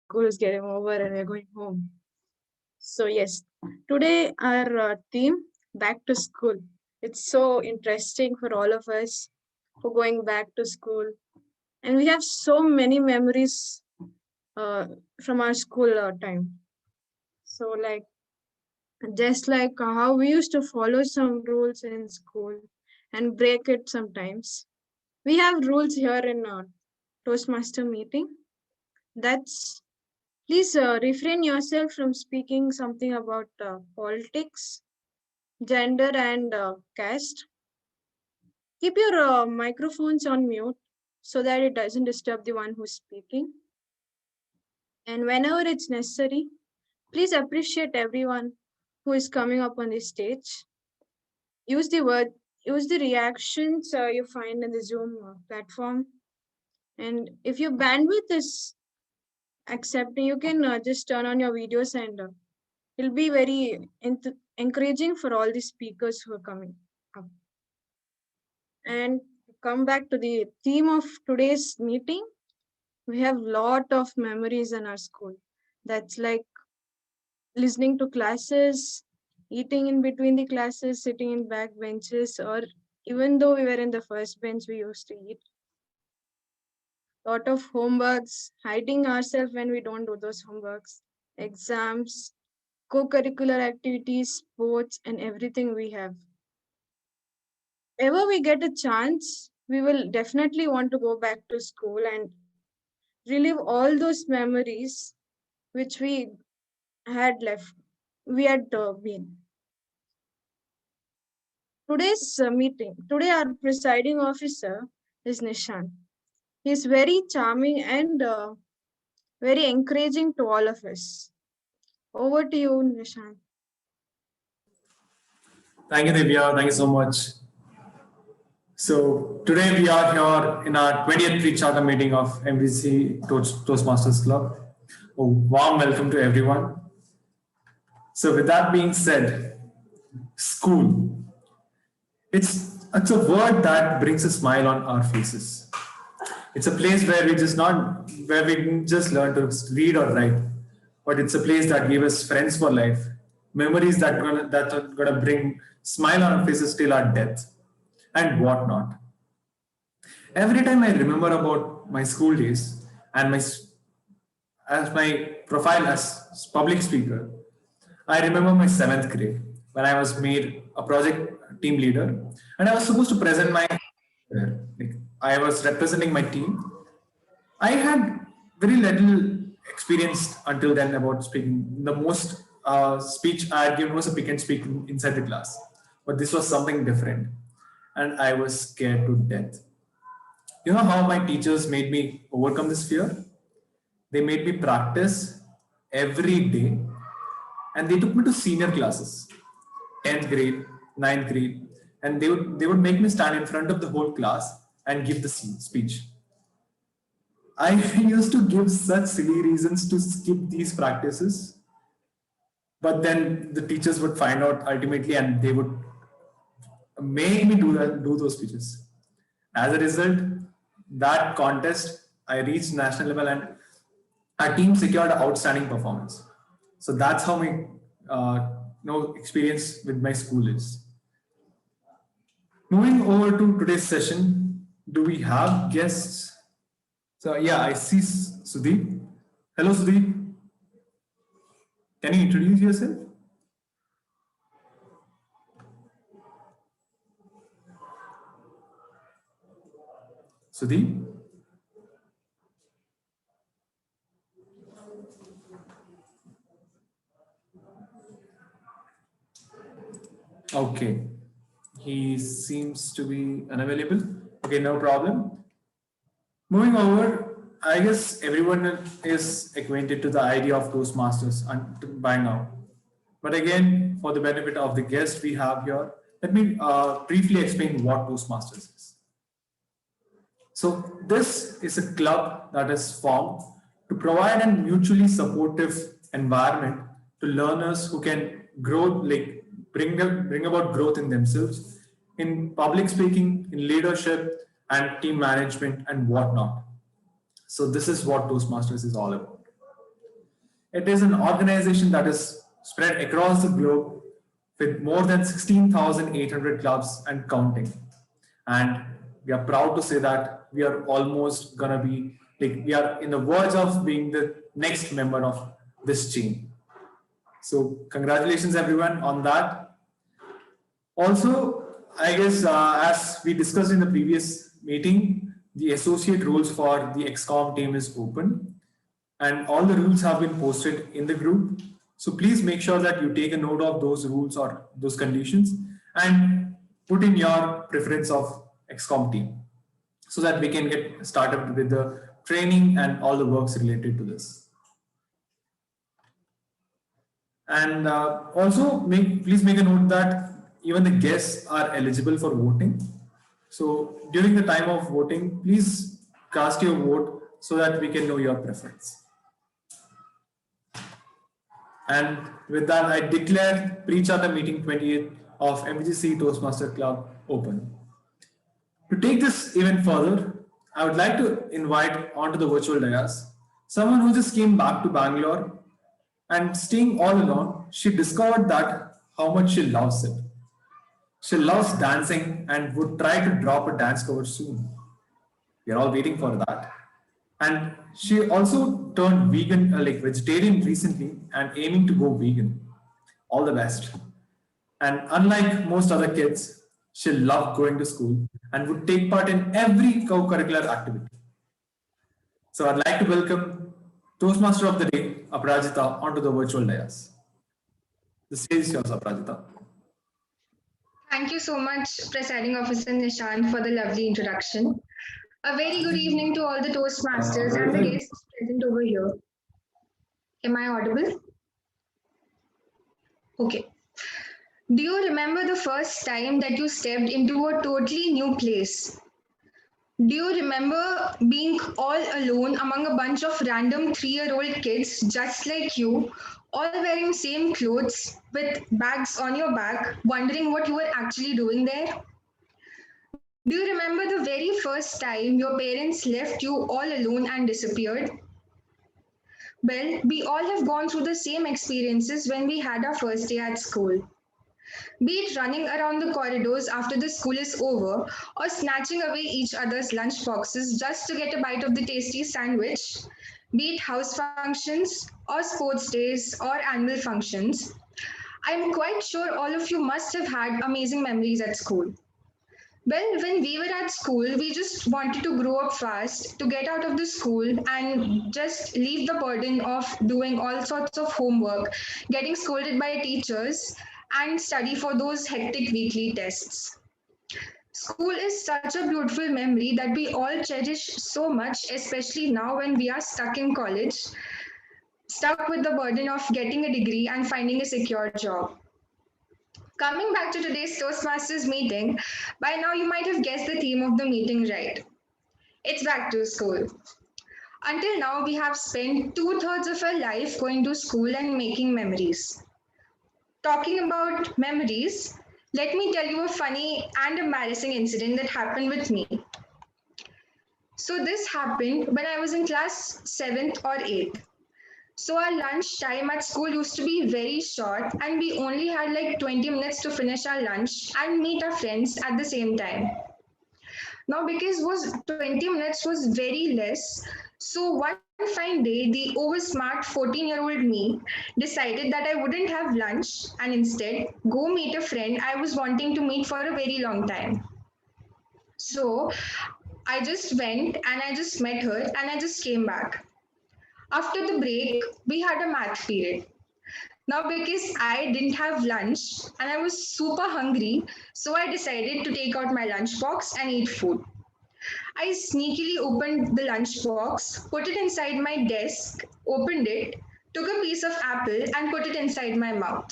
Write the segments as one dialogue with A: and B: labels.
A: school is getting over and we're going home. So yes, today our theme back to school. It's so interesting for all of us for going back to school, and we have so many memories uh, from our school time. So just like how we used to follow some rules in school and break it sometimes. We have rules here in Toastmaster meeting. That's Please refrain yourself from speaking something about politics, gender, and caste. Keep your microphones on mute so that it doesn't disturb the one who's speaking. And whenever it's necessary, please appreciate everyone who is coming up on the stage. Use the word, use the reactions you find in the Zoom platform. And if your bandwidth is accepting, you can just turn on your videos and it'll be very encouraging for all the speakers who are coming up. And come back to the theme of today's meeting. We have lot of memories in our school. That's like listening to classes, eating in between the classes, sitting in back benches, or even though we were in the first bench, we used to eat. Lot of homeworks, hiding ourselves when we don't do those homeworks, exams, co-curricular activities, sports, and everything we have. Ever we get a chance, we will definitely want to go back to school and relive all those memories which we had left, we had been. Today our presiding officer is Nishan. He's very charming and very encouraging to all of us. Over to you, Nishan.
B: Thank you, Divya. Thank you so much. So today we are here in our 20th pre-charter meeting of MVC Toastmasters Club. A warm welcome to everyone. So with that being said, school. It's a word that brings a smile on our faces. It's a place where we didn't just learn to read or write, but it's a place that gave us friends for life, memories that are gonna bring smile on our faces till our death, and whatnot. Every time I remember about my school days and as my profile as public speaker, I remember my seventh grade when I was made a project team leader and I was supposed to present like, I was representing my team. I had very little experience until then about speaking. The most speech I had given was a pick and speak inside the class, but this was something different, and I was scared to death. You know how my teachers made me overcome this fear? They made me practice every day, and they took me to senior classes, 10th grade, ninth grade, and they would make me stand in front of the whole class and give the speech. I used to give such silly reasons to skip these practices, but then the teachers would find out ultimately and they would make me do those speeches. As a result, that contest, I reached national level and our team secured an outstanding performance. So that's how my experience with my school is. Moving over to today's session, do we have guests? So yeah, I see Sudeep. Hello, Sudeep. Can you introduce yourself? Sudeep? Okay. He seems to be unavailable. Okay, no problem. Moving over, I guess everyone is acquainted to the idea of Toastmasters by now. But again, for the benefit of the guest we have here, let me briefly explain what Toastmasters is. So this is a club that is formed to provide a mutually supportive environment to learners who can grow, like bring about growth in themselves, in public speaking, in leadership, and team management and whatnot. So this is what Toastmasters is all about. It is an organization that is spread across the globe with more than 16,800 clubs and counting. And we are proud to say that we are almost gonna be like we are in the verge of being the next member of this chain. So congratulations everyone on that. Also, I guess as we discussed in the previous meeting, the associate roles for the XCOM team is open and all the rules have been posted in the group. So please make sure that you take a note of those rules or those conditions and put in your preference of XCOM team so that we can get started with the training and all the works related to this. And also please make a note that even the guests are eligible for voting. So during the time of voting, please cast your vote so that we can know your preference. And with that, I declare pre-charter meeting 28 of MVGC Toastmaster Club open. To take this even further, I would like to invite onto the virtual dais someone who just came back to Bangalore and staying all alone, she discovered that how much she loves it. She loves dancing and would try to drop a dance cover soon. We are all waiting for that. And she also turned vegan, like vegetarian recently and aiming to go vegan. All the best. And unlike most other kids, she loved going to school and would take part in every co-curricular activity. So I'd like to welcome Toastmaster of the Day, Aparajita, onto the virtual dais. The stage is yours, Aparajita.
C: Thank you so much, Presiding Officer Nishant, for the lovely introduction. A very good evening to all the Toastmasters and the guests present over here. Am I audible? Okay. Do you remember the first time that you stepped into a totally new place? Do you remember being all alone among a bunch of random 3-year-old kids just like you, all wearing same clothes with bags on your back, wondering what you were actually doing there? Do you remember the very first time your parents left you all alone and disappeared? Well, we all have gone through the same experiences when we had our first day at school. Be it running around the corridors after the school is over or snatching away each other's lunch boxes just to get a bite of the tasty sandwich, be it house functions or sports days or annual functions, I'm quite sure all of you must have had amazing memories at school. Well, when we were at school, we just wanted to grow up fast, to get out of the school and just leave the burden of doing all sorts of homework, getting scolded by teachers, and study for those hectic weekly tests. School is such a beautiful memory that we all cherish so much, especially now when we are stuck in college, stuck with the burden of getting a degree and finding a secure job. Coming back to today's Toastmasters meeting, by now you might have guessed the theme of the meeting right. It's back to school. Until now, we have spent 2/3 of our life going to school and making memories. Talking about memories, let me tell you a funny and embarrassing incident that happened with me. So this happened when I was in class 7th or 8th. So our lunch time at school used to be very short and we only had like 20 minutes to finish our lunch and meet our friends at the same time. Now because 20 minutes was very less, so one fine day, the oversmart 14-year-old me decided that I wouldn't have lunch and instead go meet a friend I was wanting to meet for a very long time. So I just went and I just met her and I just came back. After the break, we had a math period. Now, because I didn't have lunch and I was super hungry, so I decided to take out my lunch box and eat food. I sneakily opened the lunch box, put it inside my desk, opened it, took a piece of apple and put it inside my mouth.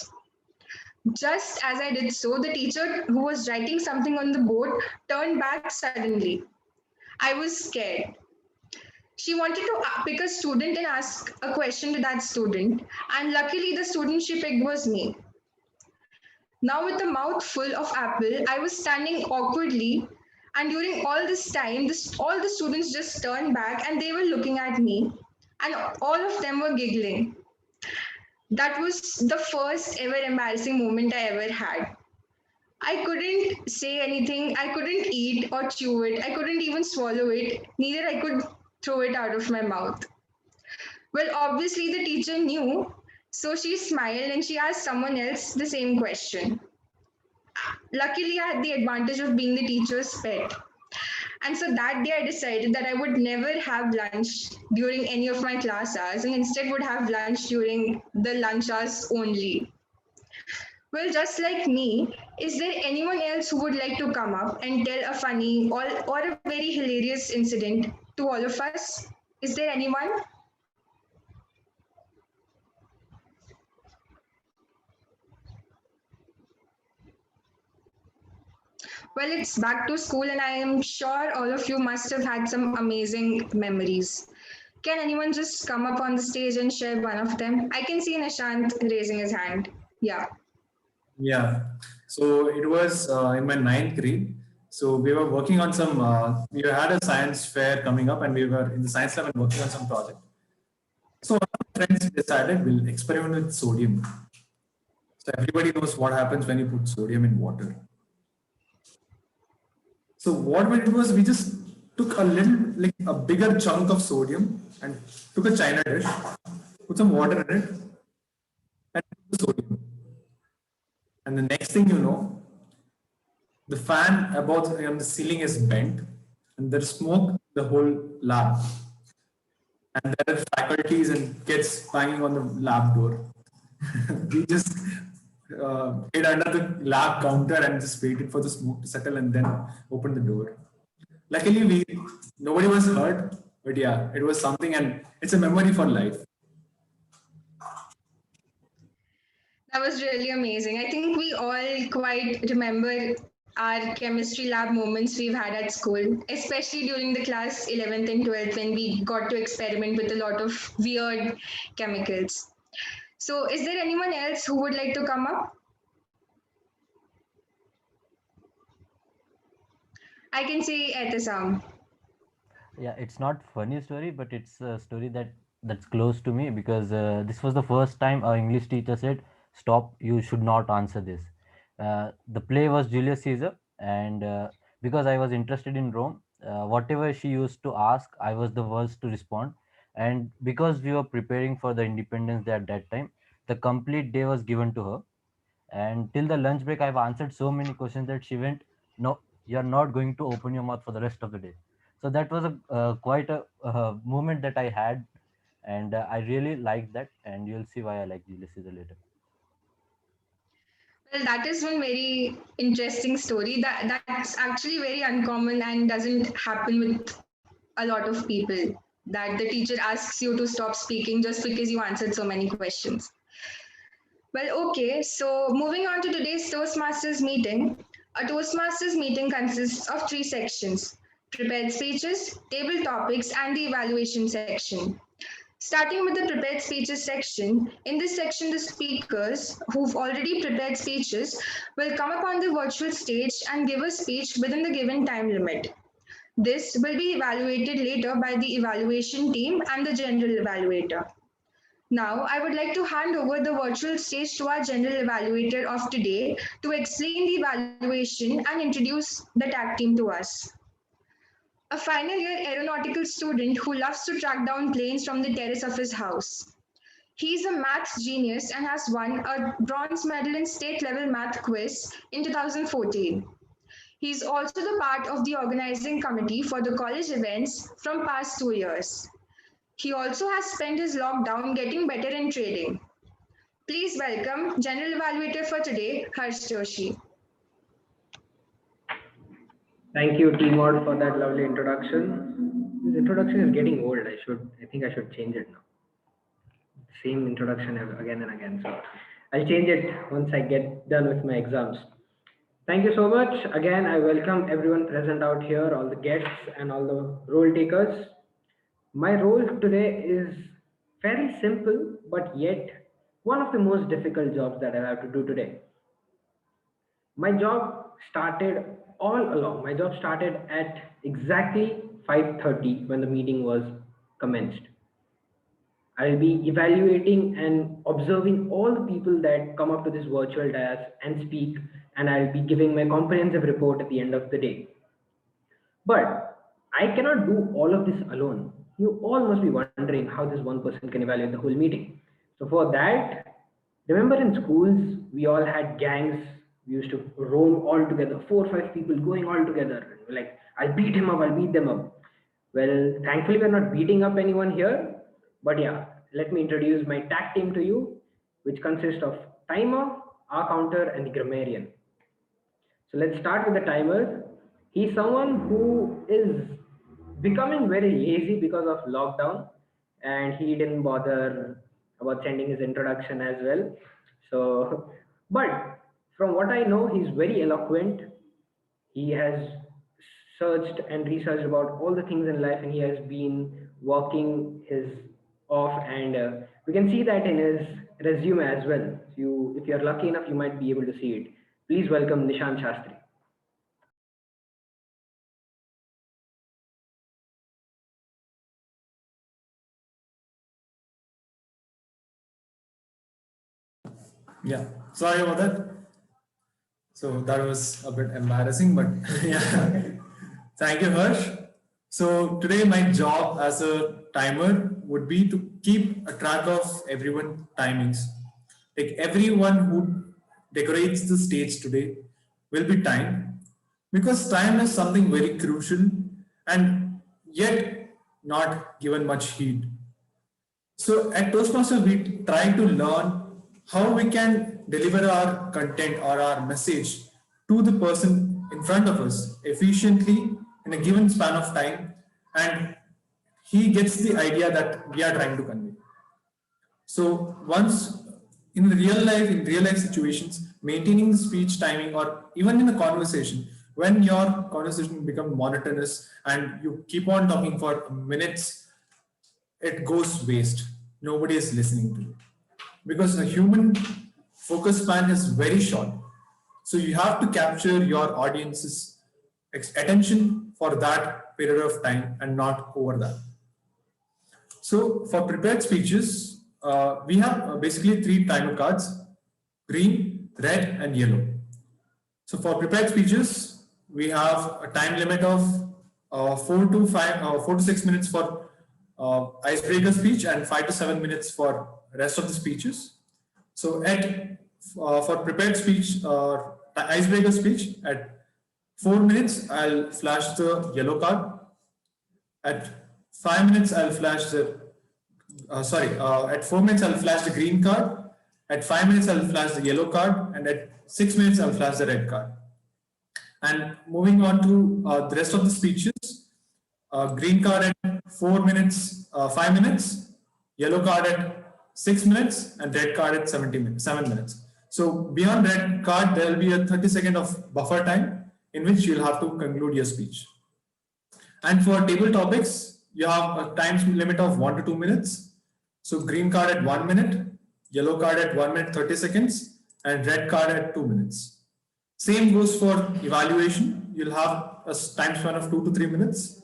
C: Just as I did so, the teacher who was writing something on the board turned back suddenly. I was scared. She wanted to pick a student and ask a question to that student, and luckily the student she picked was me. Now with the mouth full of apple, I was standing awkwardly, and during all this time, all the students just turned back and they were looking at me, and all of them were giggling. That was the first ever embarrassing moment I ever had. I couldn't say anything, I couldn't eat or chew it, I couldn't even swallow it, neither I could throw it out of my mouth. Well, obviously, the teacher knew, so she smiled and she asked someone else the same question. Luckily, I had the advantage of being the teacher's pet. And so that day, I decided that I would never have lunch during any of my class hours and instead would have lunch during the lunch hours only. Well, just like me, is there anyone else who would like to come up and tell a funny or a very hilarious incident to all of us? Is there anyone? Well, it's back to school, and I am sure all of you must have had some amazing memories. Can anyone just come up on the stage and share one of them? I can see Nishant raising his hand. Yeah.
B: Yeah. So it was in my ninth grade. So we were working on some, we had a science fair coming up and we were in the science lab and working on some project. So one of my friends decided we'll experiment with sodium. So everybody knows what happens when you put sodium in water. So what we did was we just took a little, like a bigger chunk of sodium and took a china dish, put some water in it, and put the sodium. And the next thing you know, the fan above on the ceiling is bent, and there's smoke the whole lab. And there are faculties and kids banging on the lab door. We just hid under the lab counter and just waited for the smoke to settle and then opened the door. Luckily, nobody was hurt, but yeah, it was something, and it's a memory for life.
C: That was really amazing. I think we all quite remember our chemistry lab moments we've had at school, especially during the class 11th and 12th when we got to experiment with a lot of weird chemicals. So, is there anyone else who would like to come up? I can say Etisam.
D: Yeah, it's not funny story, but it's a story that's close to me because this was the first time our English teacher said, "Stop! You should not answer this." The play was Julius Caesar, and because I was interested in Rome, whatever she used to ask, I was the first to respond. And because we were preparing for the Independence Day at that time, the complete day was given to her. And till the lunch break, I've answered so many questions that she went, "No, you're not going to open your mouth for the rest of the day." So that was a quite a moment that I had, and I really liked that. And you'll see why I like Julius Caesar later.
C: Well, that is one very interesting story. That's actually very uncommon and doesn't happen with a lot of people. That the teacher asks you to stop speaking just because you answered so many questions. Well, okay, so moving on to today's Toastmasters meeting. A Toastmasters meeting consists of three sections: prepared speeches, table topics, and the evaluation section. Starting with the prepared speeches section, in this section, the speakers who've already prepared speeches will come up on the virtual stage and give a speech within the given time limit. This will be evaluated later by the evaluation team and the general evaluator. Now, I would like to hand over the virtual stage to our general evaluator of today to explain the evaluation and introduce the tag team to us. A final year aeronautical student who loves to track down planes from the terrace of his house. He's a maths genius and has won a bronze medal in state level math quiz in 2014. He's also the part of the organizing committee for the college events from past 2 years. He also has spent his lockdown getting better in trading. Please welcome General Evaluator for today, Harsh Joshi.
E: Thank you, Timor, for that lovely introduction. This introduction is getting old. I think I should change it now. Same introduction again and again. So I'll change it once I get done with my exams. Thank you so much. Again, I welcome everyone present out here, all the guests and all the role takers. My role today is very simple, but yet one of the most difficult jobs that I have to do today. My job started all along. My job started at exactly 5:30 when the meeting was commenced. I'll be evaluating and observing all the people that come up to this virtual dais and speak, and I'll be giving my comprehensive report at the end of the day. But I cannot do all of this alone. You all must be wondering how this one person can evaluate the whole meeting. So for that, remember in schools, we all had gangs. We used to roam all together, 4 or 5 people going all together. Like, I'll beat him up, I'll beat them up. Well, thankfully, we're not beating up anyone here. But yeah, let me introduce my tag team to you, which consists of timer, R counter, and the grammarian. So let's start with the timer. He's someone who is becoming very lazy because of lockdown, and he didn't bother about sending his introduction as well. So, but from what I know, he's very eloquent. He has searched and researched about all the things in life, and he has been working his off, and we can see that in his resume as well. If you're lucky enough, you might be able to see it. Please welcome Nishant Shastri.
B: Yeah, sorry about that. So that was a bit embarrassing, but yeah. Thank you, Harsh. So today my job as a timer would be to keep a track of everyone's timings. Like everyone who decorates the stage today will be timed because time is something very crucial and yet not given much heed. So at Toastmasters, we try to learn how we can deliver our content or our message to the person in front of us efficiently in a given span of time, and he gets the idea that we are trying to convey. So once in real life situations, maintaining speech timing or even in a conversation, when your conversation becomes monotonous and you keep on talking for minutes, it goes waste. Nobody is listening to you because the human focus span is very short. So you have to capture your audience's attention for that period of time and not over that. So for prepared speeches, we have basically 3 timer cards: green, red, and yellow. So for prepared speeches, we have a time limit of 4 to 6 minutes for icebreaker speech and 5 to 7 minutes for rest of the speeches. So for prepared speech or icebreaker speech at 4 minutes, I'll flash the yellow card. At 5 minutes, I'll flash the at 4 minutes, I'll flash the green card. At 5 minutes, I'll flash the yellow card, and at 6 minutes, I'll flash the red card. And moving on to the rest of the speeches, green card at 4 minutes, 5 minutes, yellow card at 6 minutes, and red card at 7 minutes. So beyond red card, there will be a 30-second of buffer time in which you'll have to conclude your speech. And for table topics, you have a time limit of 1 to 2 minutes. So green card at 1 minute, yellow card at 1 minute 30 seconds, and red card at 2 minutes. Same goes for evaluation. You'll have a time span of 2 to 3 minutes.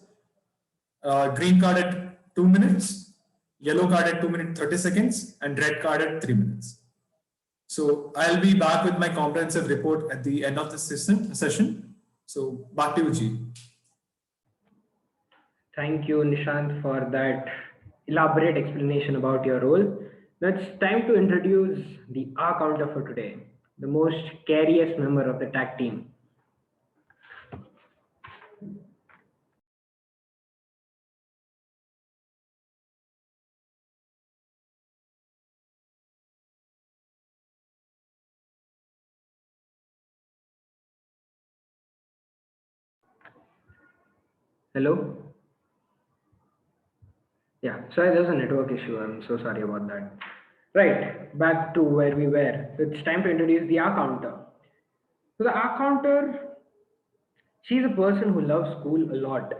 B: Green card at 2 minutes, yellow card at 2 minutes 30 seconds, and red card at 3 minutes. So I'll be back with my comprehensive report at the end of the session. So back to you, G.
E: Thank you, Nishant, for that elaborate explanation about your role. Now it's time to introduce the R counter for today, the most scariest member of the tag team. Hello? Yeah, sorry, there's a network issue. I'm so sorry about that. Right, back to where we were. It's time to introduce the R counter. So the R counter, she's a person who loves school a lot.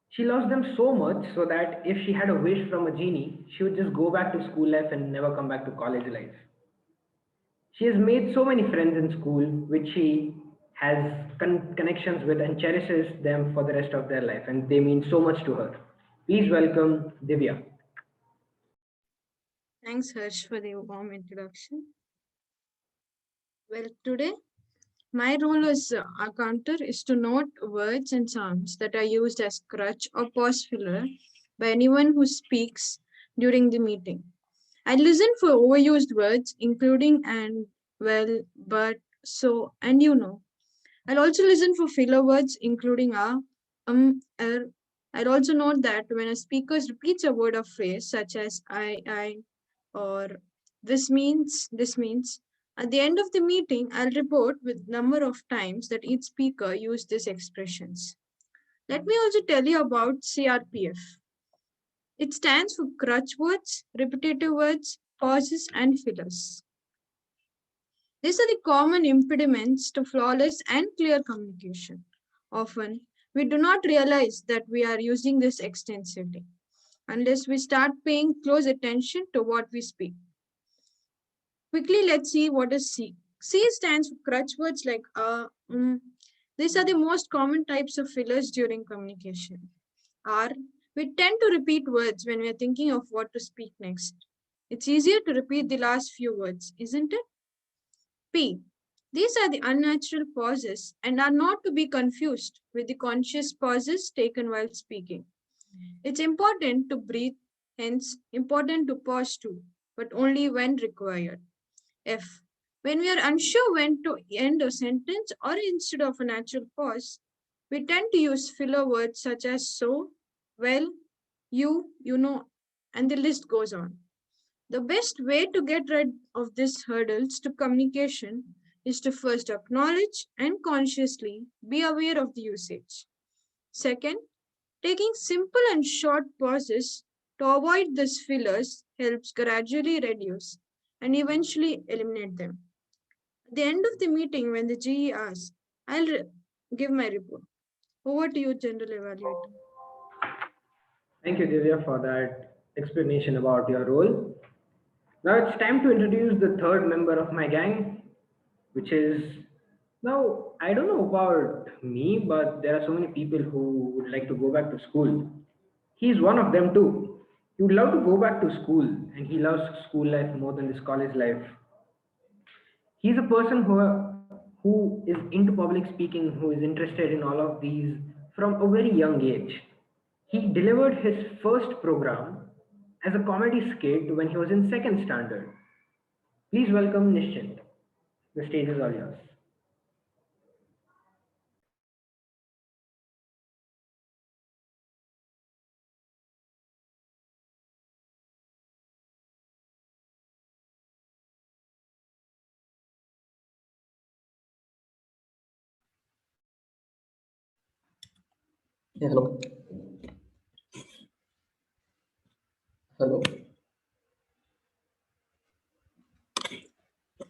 E: She loves them so much so that if she had a wish from a genie, she would just go back to school life and never come back to college life. She has made so many friends in school, which she has connections with and cherishes them for the rest of their life, and they mean so much to her. Please welcome Divya.
A: Thanks, Harsh, for the warm introduction. Well, today my role as a counter is to note words and sounds that are used as crutch or pause filler by anyone who speaks during the meeting. I listen for overused words, including and, well, but, so, and you know. I'll also listen for filler words, including er. I'll also note that when a speaker repeats a word or phrase, such as I, or this means, at the end of the meeting, I'll report with number of times that each speaker used these expressions. Let me also tell you about CRPF. It stands for crutch words, repetitive words, pauses, and fillers. These are the common impediments to flawless and clear communication. Often, we do not realize that we are using this extensively unless we start paying close attention to what we speak. Quickly, let's see what is C. C stands for crutch words like These are the most common types of fillers during communication. R. We tend to repeat words when we are thinking of what to speak next. It's easier to repeat the last few words, isn't it? P. These are the unnatural pauses and are not to be confused with the conscious pauses taken while speaking. It's important to breathe, hence, important to pause too, but only when required. F. When we are unsure when to end a sentence or instead of a natural pause, we tend to use filler words such as so, well, you know, and the list goes on. The best way to get rid of these hurdles to communication is to first acknowledge and consciously be aware of the usage. Second, taking simple and short pauses to avoid these fillers helps gradually reduce and eventually eliminate them. At the end of the meeting, when the GE asks, give my report. Over to you, General Evaluator.
E: Thank you, Divya, for that explanation about your role. Now it's time to introduce the third member of my gang, which is now I don't know about me, but there are so many people who would like to go back to school. He's one of them too. He would love to go back to school, and he loves school life more than this college life. He's a person who is into public speaking, who is interested in all of these from a very young age. He delivered his first program as a comedy skit when he was in second standard. Please welcome Nishchint. The stage is all yours.
F: Yeah, hello. Hello.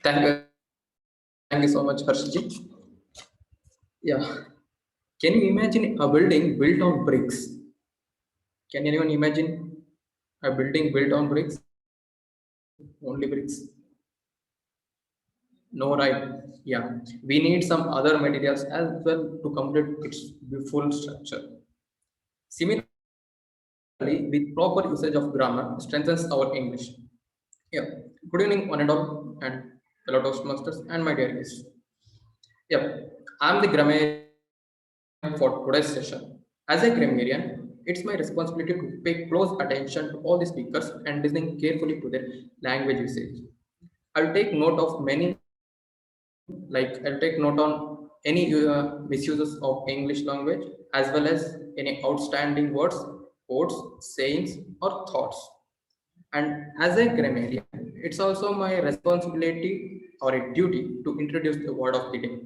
F: Thank you. Thank you so much, Harshji. Yeah. Can you imagine a building built on bricks? Can anyone imagine a building built on bricks? Only bricks? No, right? Yeah. We need some other materials as well to complete its full structure. Similarly, with proper usage of grammar strengthens our English. Yeah. Good evening, one and all, and fellow Toastmasters and my dear guests. Yep, I'm the grammarian for today's session. As a grammarian, it's my responsibility to pay close attention to all the speakers and listening carefully to their language usage. I'll take note of many, like I'll take note on any misuses of English language as well as any outstanding words, quotes, sayings, or thoughts. And as a grammarian, it's also my responsibility or a duty to introduce the word of the day.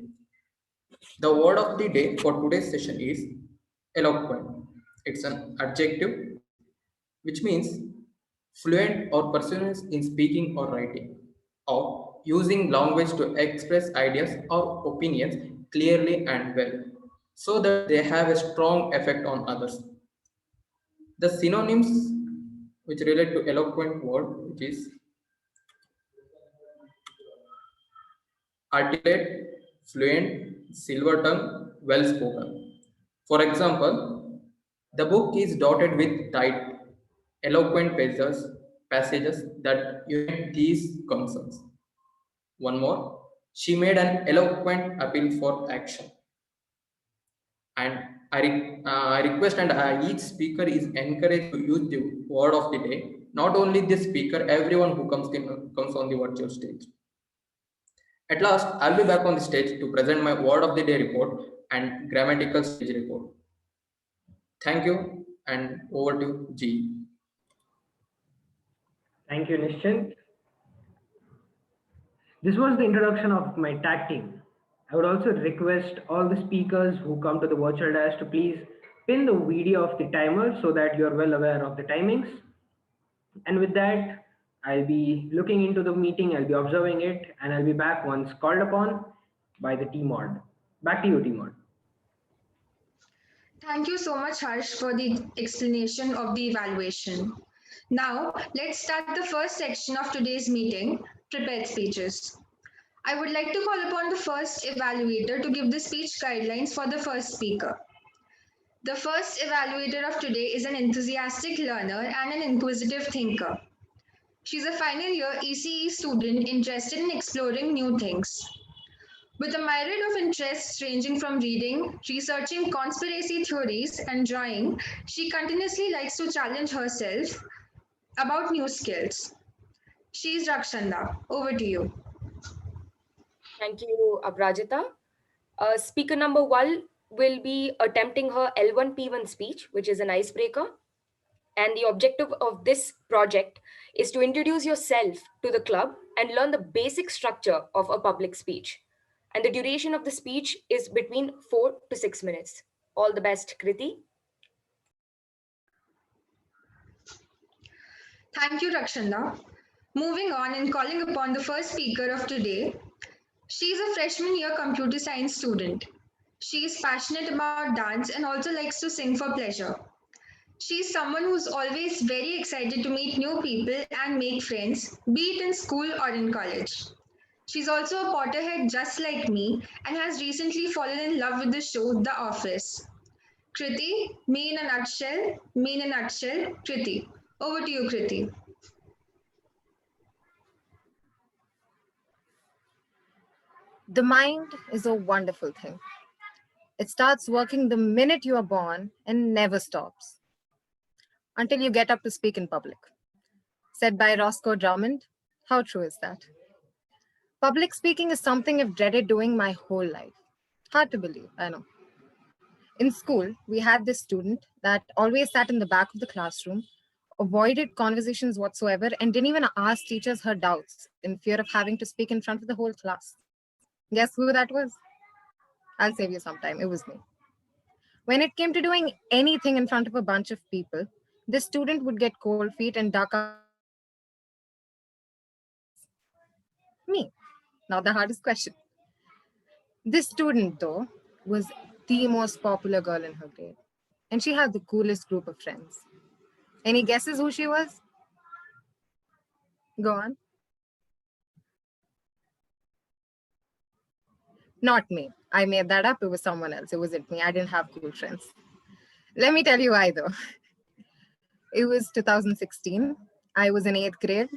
F: The word of the day for today's session is eloquent. It's an adjective which means fluent or persuasive in speaking or writing, or using language to express ideas or opinions clearly and well, so that they have a strong effect on others. The synonyms which relate to eloquent word, which is articulate, fluent, silver tongue, well spoken. For example, the book is dotted with tight, eloquent pages passages that unite these concerns. One more, she made an eloquent appeal for action. And I request and each speaker is encouraged to use the word of the day. Not only this speaker, everyone who comes on the virtual stage. At last, I'll be back on the stage to present my word of the day report and grammatical stage report. Thank you, and over to G.
E: Thank you, Nischint. This was the introduction of my tag team. I would also request all the speakers who come to the virtual dash to please pin the video of the timer so that you're well aware of the timings. And with that, I'll be looking into the meeting, I'll be observing it, and I'll be back once called upon by the T-Mod. Back to you, T-Mod.
C: Thank you so much, Harsh, for the explanation of the evaluation. Now, let's start the first section of today's meeting, prepared speeches. I would like to call upon the first evaluator to give the speech guidelines for the first speaker. The first evaluator of today is an enthusiastic learner and an inquisitive thinker. She's a final year ECE student interested in exploring new things. With a myriad of interests ranging from reading, researching conspiracy theories, and drawing, she continuously likes to challenge herself about new skills. She's Rakshanda. Over to you.
G: Thank you, Aprajita. Speaker number 1 will be attempting her L1P1 speech, which is an icebreaker. And the objective of this project is to introduce yourself to the club and learn the basic structure of a public speech. And the duration of the speech is between 4 to 6 minutes. All the best, Kriti.
C: Thank you, Rakshanda. Moving on and calling upon the first speaker of today, she's a freshman year computer science student. She is passionate about dance and also likes to sing for pleasure. She's someone who's always very excited to meet new people and make friends, be it in school or in college. She's also a Potterhead just like me and has recently fallen in love with the show The Office. Kriti, me in a nutshell, Kriti. Over to you, Kriti.
H: The mind is a wonderful thing. It starts working the minute you are born and never stops until you get up to speak in public. Said by Roscoe Drummond. How true is that? Public speaking is something I've dreaded doing my whole life. Hard to believe, I know. In school, we had this student that always sat in the back of the classroom, avoided conversations whatsoever, and didn't even ask teachers her doubts in fear of having to speak in front of the whole class. Guess who that was? I'll save you some time. It was me. When it came to doing anything in front of a bunch of people, this student would get cold feet and duck out. Me. Now the hardest question. This student, though, was the most popular girl in her grade, and she had the coolest group of friends. Any guesses who she was? Go on. Not me. I made that up. It was someone else. It wasn't me. I didn't have cool friends. Let me tell you why, though. It was 2016. I was in 8th grade,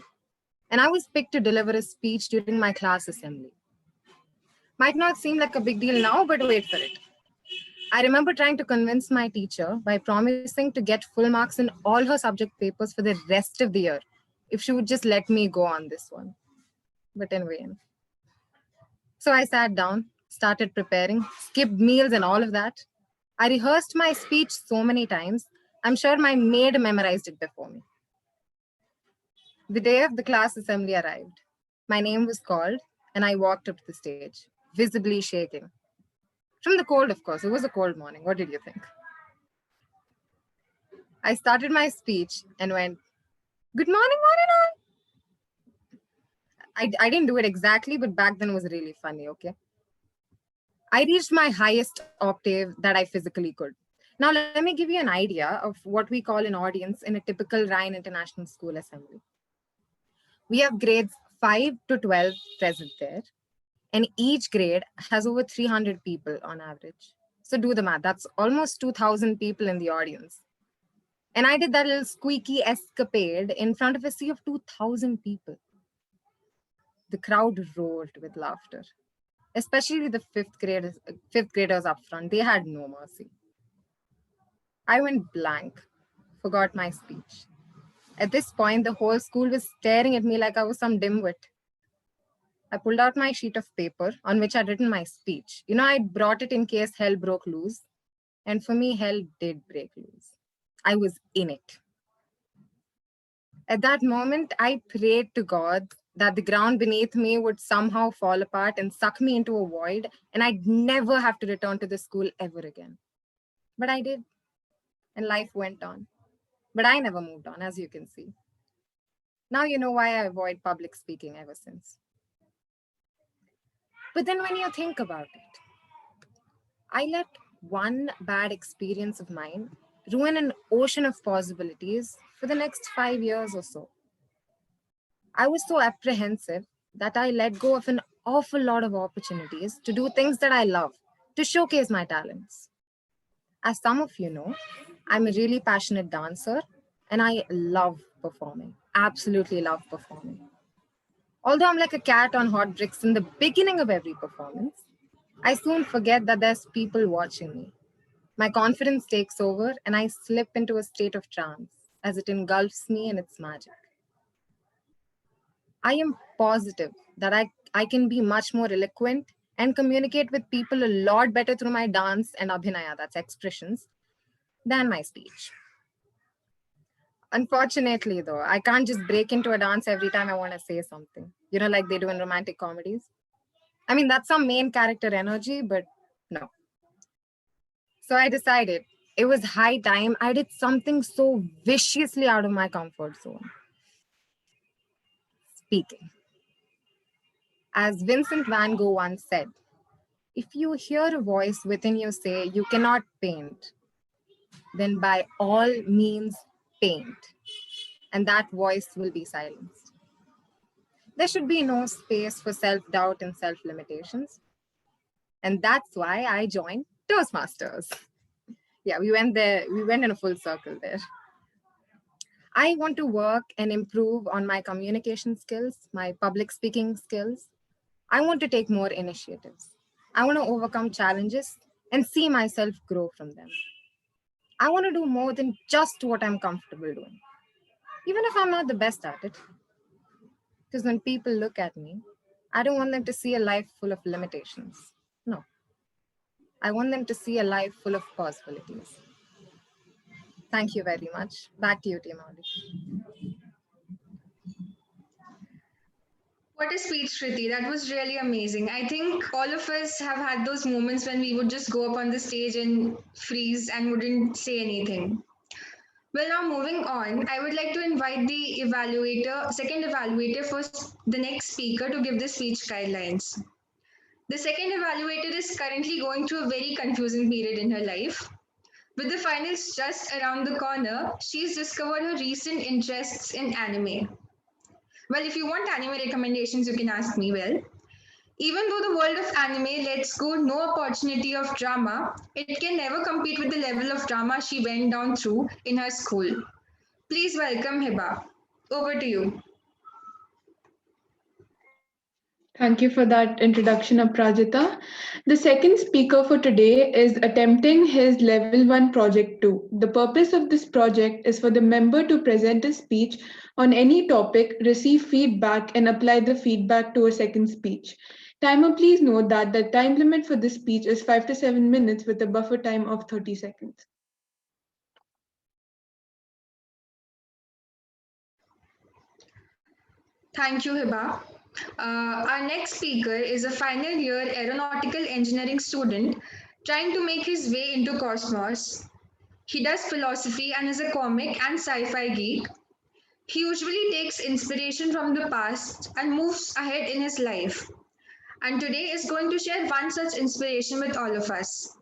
H: and I was picked to deliver a speech during my class assembly. Might not seem like a big deal now, but wait for it. I remember trying to convince my teacher by promising to get full marks in all her subject papers for the rest of the year if she would just let me go on this one. But in vain. So I sat down, started preparing, skipped meals and all of that. I rehearsed my speech so many times, I'm sure my maid memorized it before me. The day of the class assembly arrived. My name was called and I walked up to the stage, visibly shaking. From the cold, of course. It was a cold morning. What did you think? I started my speech and went, "Good morning, one and all." I didn't do it exactly, but back then it was really funny, okay? I reached my highest octave that I physically could. Now, let me give you an idea of what we call an audience in a typical Ryan International School assembly. We have grades 5 to 12 present there, and each grade has over 300 people on average. So do the math. That's almost 2,000 people in the audience. And I did that little squeaky escapade in front of a sea of 2,000 people. The crowd roared with laughter, especially the fifth graders up front. They had no mercy. I went blank, forgot my speech. At this point, the whole school was staring at me like I was some dimwit. I pulled out my sheet of paper on which I'd written my speech. I'd brought it in case hell broke loose. And for me, hell did break loose. I was in it. At that moment, I prayed to God that the ground beneath me would somehow fall apart and suck me into a void, and I'd never have to return to the school ever again. But I did, and life went on. But I never moved on, as you can see. Now you know why I avoid public speaking ever since. But then when you think about it, I let one bad experience of mine ruin an ocean of possibilities for the next 5 years or so. I was so apprehensive that I let go of an awful lot of opportunities to do things that I love, to showcase my talents. As some of you know, I'm a really passionate dancer and I love performing, absolutely love performing. Although I'm like a cat on hot bricks in the beginning of every performance, I soon forget that there's people watching me. My confidence takes over and I slip into a state of trance as it engulfs me in its magic. I am positive that I can be much more eloquent and communicate with people a lot better through my dance and abhinaya, that's expressions, than my speech. Unfortunately, though, I can't just break into a dance every time I want to say something, like they do in romantic comedies. I mean, that's some main character energy, but no. So I decided it was high time I did something so viciously out of my comfort zone. Speaking. As Vincent van Gogh once said, if you hear a voice within you say you cannot paint, then by all means paint, and that voice will be silenced. There should be no space for self-doubt and self-limitations. And that's why I joined Toastmasters. Yeah, we went in a full circle there. I want to work and improve on my communication skills, my public speaking skills. I want to take more initiatives. I want to overcome challenges and see myself grow from them. I want to do more than just what I'm comfortable doing, even if I'm not the best at it. Because when people look at me, I don't want them to see a life full of limitations. No. I want them to see a life full of possibilities. Thank you very much. Back to you, Team Audi.
C: What a speech, Shriti. That was really amazing. I think all of us have had those moments when we would just go up on the stage and freeze and wouldn't say anything. Well, now moving on, I would like to invite the second evaluator for the next speaker to give the speech guidelines. The second evaluator is currently going through a very confusing period in her life. With the finals just around the corner, she's discovered her recent interests in anime. Well, if you want anime recommendations, you can ask me. Well, even though the world of anime lets go no opportunity of drama, it can never compete with the level of drama she went down through in her school. Please welcome Hiba. Over to you.
A: Thank you for that introduction, Aprajita. The second speaker for today is attempting his Level 1 Project 2. The purpose of this project is for the member to present a speech on any topic, receive feedback, and apply the feedback to a second speech. Timer, please note that the time limit for this speech is 5 to 7 minutes with a buffer time of 30 seconds.
C: Thank you, Hiba. Our next speaker is a final year aeronautical engineering student trying to make his way into Cosmos. He does philosophy and is a comic and sci fi geek. He usually takes inspiration from the past and moves ahead in his life. And today is going to share one such inspiration with all of us.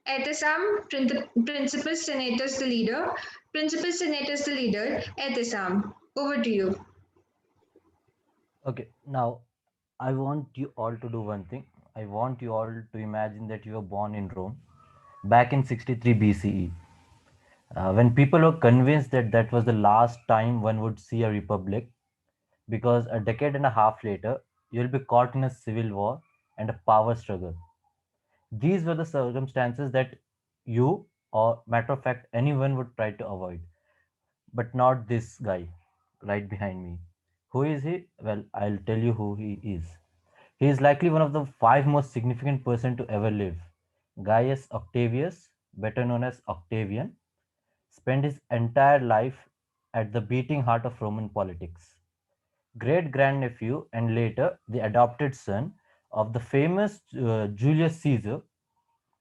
C: Etisam, Principal Senators the leader. Principal Senators the leader, Etisam. Over to you.
D: Okay, now I want you all to do one thing. I want you all to imagine that you were born in Rome back in 63 BCE. When people were convinced that that was the last time one would see a republic, because a decade and a half later, you'll be caught in a civil war and a power struggle. These were the circumstances that you, or matter of fact, anyone would try to avoid, but not this guy right behind me. Who is he? Well, I'll tell you who he is. He is likely one of the five most significant person to ever live. Gaius Octavius, better known as Octavian, spent his entire life at the beating heart of Roman politics. Great grandnephew and later the adopted son of the famous Julius Caesar,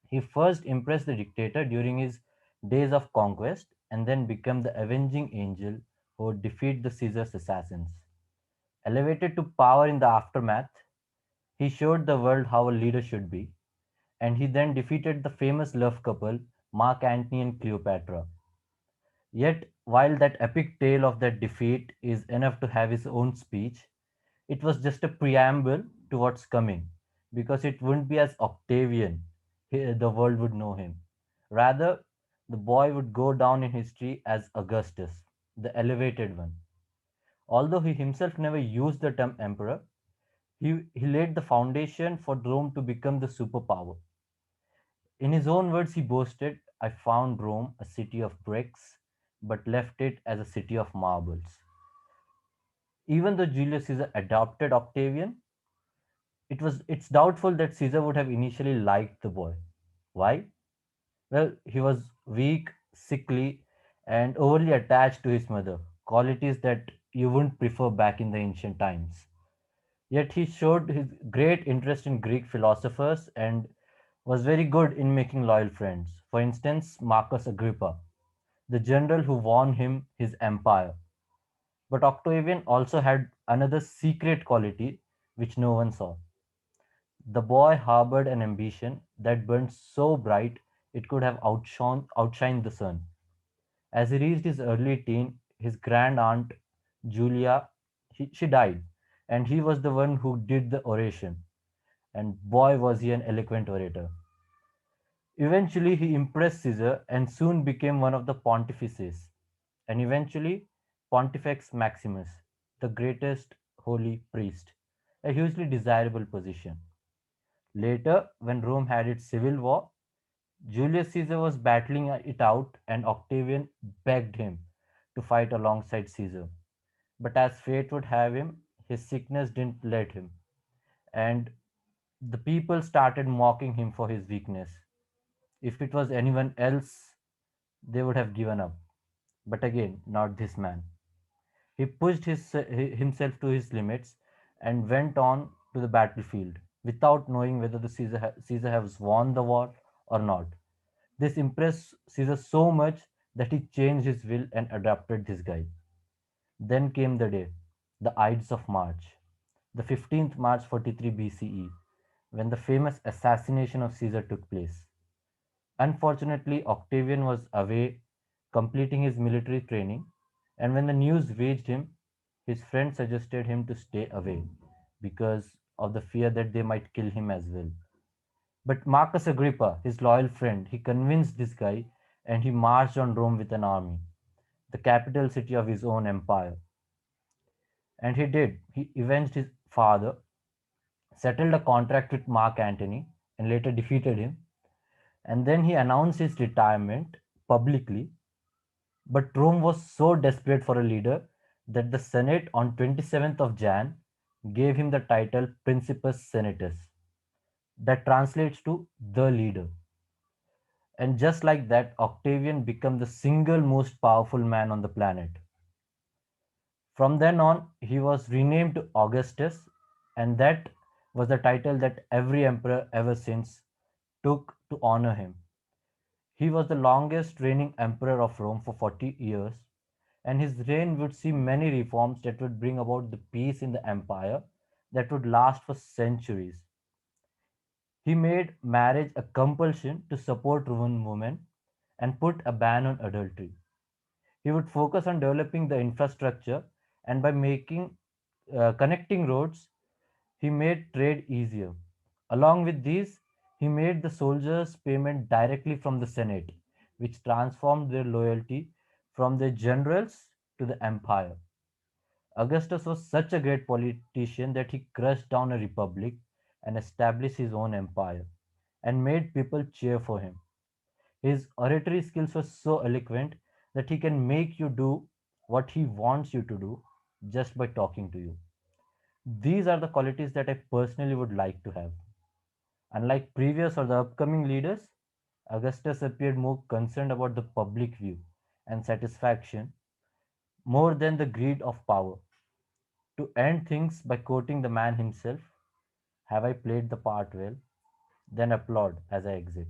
D: he first impressed the dictator during his days of conquest and then became the avenging angel who would defeat the Caesar's assassins. Elevated to power in the aftermath, he showed the world how a leader should be, and he then defeated the famous love couple Mark Antony and Cleopatra. Yet, while that epic tale of that defeat is enough to have his own speech, it was just a preamble to what's coming, because it wouldn't be as Octavian the world would know him. Rather, the boy would go down in history as Augustus, the elevated one. Although he himself never used the term emperor, he laid the foundation for Rome to become the superpower. In his own words, he boasted, I found Rome a city of bricks, but left it as a city of marbles. Even though Julius Caesar adopted Octavian, it's doubtful that Caesar would have initially liked the boy. Why? Well, he was weak, sickly, and overly attached to his mother, qualities that you wouldn't prefer back in the ancient times. Yet he showed his great interest in Greek philosophers and was very good in making loyal friends. For instance, Marcus Agrippa, the general who won him his empire. But Octavian also had another secret quality which no one saw. The boy harbored an ambition that burned so bright it could have outshined the sun. As he reached his early teen, his grand aunt Julia, she died, and he was the one who did the oration. And boy, was he an eloquent orator. Eventually, he impressed Caesar and soon became one of the pontifices, and eventually Pontifex Maximus, the greatest holy priest, a hugely desirable position. Later, when Rome had its civil war, Julius Caesar was battling it out, and Octavian begged him to fight alongside Caesar. But as fate would have him, his sickness didn't let him, and the people started mocking him for his weakness. If it was anyone else, they would have given up. But again, not this man. He pushed himself to his limits and went on to the battlefield without knowing whether the Caesar has won the war or not. This impressed Caesar so much that he changed his will and adopted this guy. Then came the day, the Ides of March, the 15th March 43 BCE, when the famous assassination of Caesar took place. Unfortunately, Octavian was away completing his military training, and when the news reached him, his friend suggested him to stay away because of the fear that they might kill him as well. But Marcus Agrippa, his loyal friend, he convinced this guy and he marched on Rome with an army, the capital city of his own empire. And he did. He avenged his father, settled a contract with Mark Antony, and later defeated him. And then he announced his retirement publicly. But Rome was so desperate for a leader that the Senate on 27th of Jan gave him the title Principus Senatus, that translates to the leader. And just like that, Octavian became the single most powerful man on the planet. From then on, he was renamed to Augustus, and that was the title that every emperor ever since took to honor him. He was the longest reigning emperor of Rome for 40 years, and his reign would see many reforms that would bring about the peace in the empire that would last for centuries. He made marriage a compulsion to support women and put a ban on adultery. He would focus on developing the infrastructure, and by making connecting roads, he made trade easier. Along with these, he made the soldiers payment directly from the Senate, which transformed their loyalty from the generals to the empire. Augustus was such a great politician that he crushed down a republic and established his own empire and made people cheer for him. His oratory skills were so eloquent that he can make you do what he wants you to do just by talking to you. These are the qualities that I personally would like to have. Unlike previous or the upcoming leaders, Augustus appeared more concerned about the public view and satisfaction more than the greed of power. To end things by quoting the man himself, have I played the part well? Then applaud as I exit.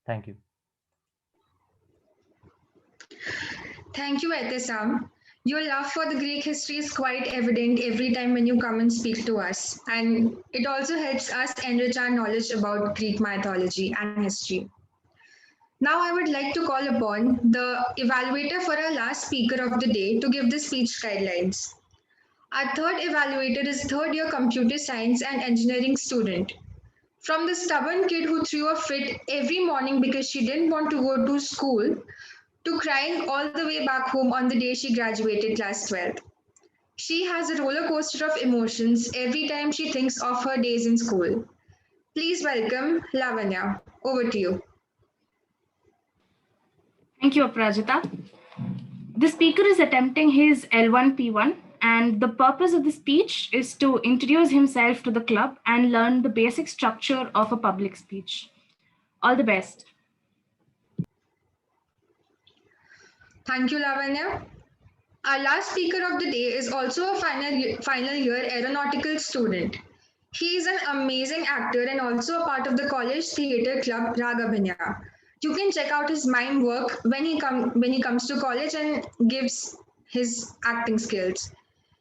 D: Thank you.
C: Thank you, Etisam. Your love for the Greek history is quite evident every time when you come and speak to us, and it also helps us enrich our knowledge about Greek mythology and history. Now, I would like to call upon the evaluator for our last speaker of the day to give the speech guidelines. Our third evaluator is third year computer science and engineering student. From the stubborn kid who threw a fit every morning because she didn't want to go to school, to crying all the way back home on the day she graduated class 12th. She has a roller coaster of emotions every time she thinks of her days in school. Please welcome Lavanya. Over to you.
I: Thank you, Aprajita. The speaker is attempting his L1P1, and the purpose of the speech is to introduce himself to the club and learn the basic structure of a public speech. All the best.
C: Thank you, Lavanya. Our last speaker of the day is also a final year aeronautical student. He is an amazing actor and also a part of the college theatre club Ragabhinya. You can check out his mime work when he comes to college and gives his acting skills.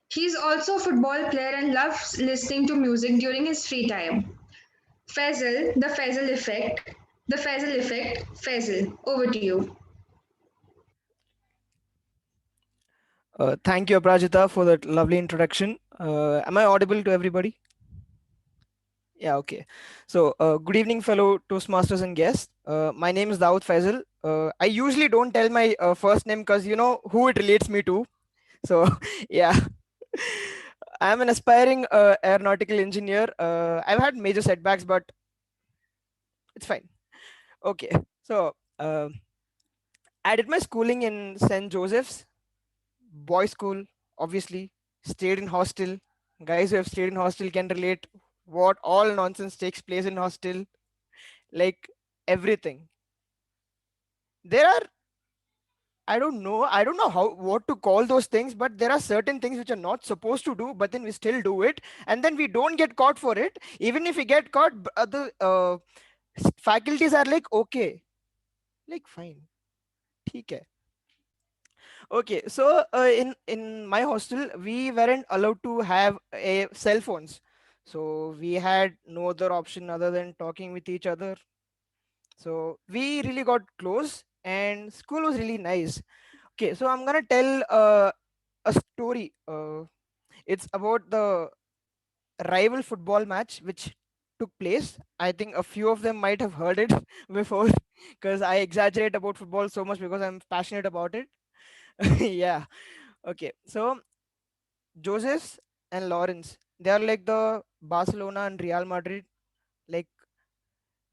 C: He's also a football player and loves listening to music during his free time. Faisal, the Faisal effect, Faisal, over to you.
J: Thank you, Aprajita, for that lovely introduction. Am I audible to everybody? Yeah, okay. So, good evening, fellow Toastmasters and guests. My name is Dawood Faisal. I usually don't tell my first name because you know who it relates me to. So, yeah. I'm an aspiring aeronautical engineer. I've had major setbacks, but it's fine. Okay. So, I did my schooling in St. Joseph's boys' school, obviously, stayed in hostel. Guys who have stayed in hostel can relate what all nonsense takes place in hostel, like everything. There are, I don't know what to call those things, but there are certain things which are not supposed to do, but then we still do it, and then we don't get caught for it. Even if we get caught, the faculties are like, okay, like fine, ठीक है. Okay, so in my hostel we weren't allowed to have cell phones, so we had no other option other than talking with each other. So we really got close, and school was really nice. Okay, so I'm gonna tell a story. It's about the rival football match which took place. I think a few of them might have heard it before because I exaggerate about football so much because I'm passionate about it. Yeah. Okay. So Joseph and Lawrence, they are like the Barcelona and Real Madrid, like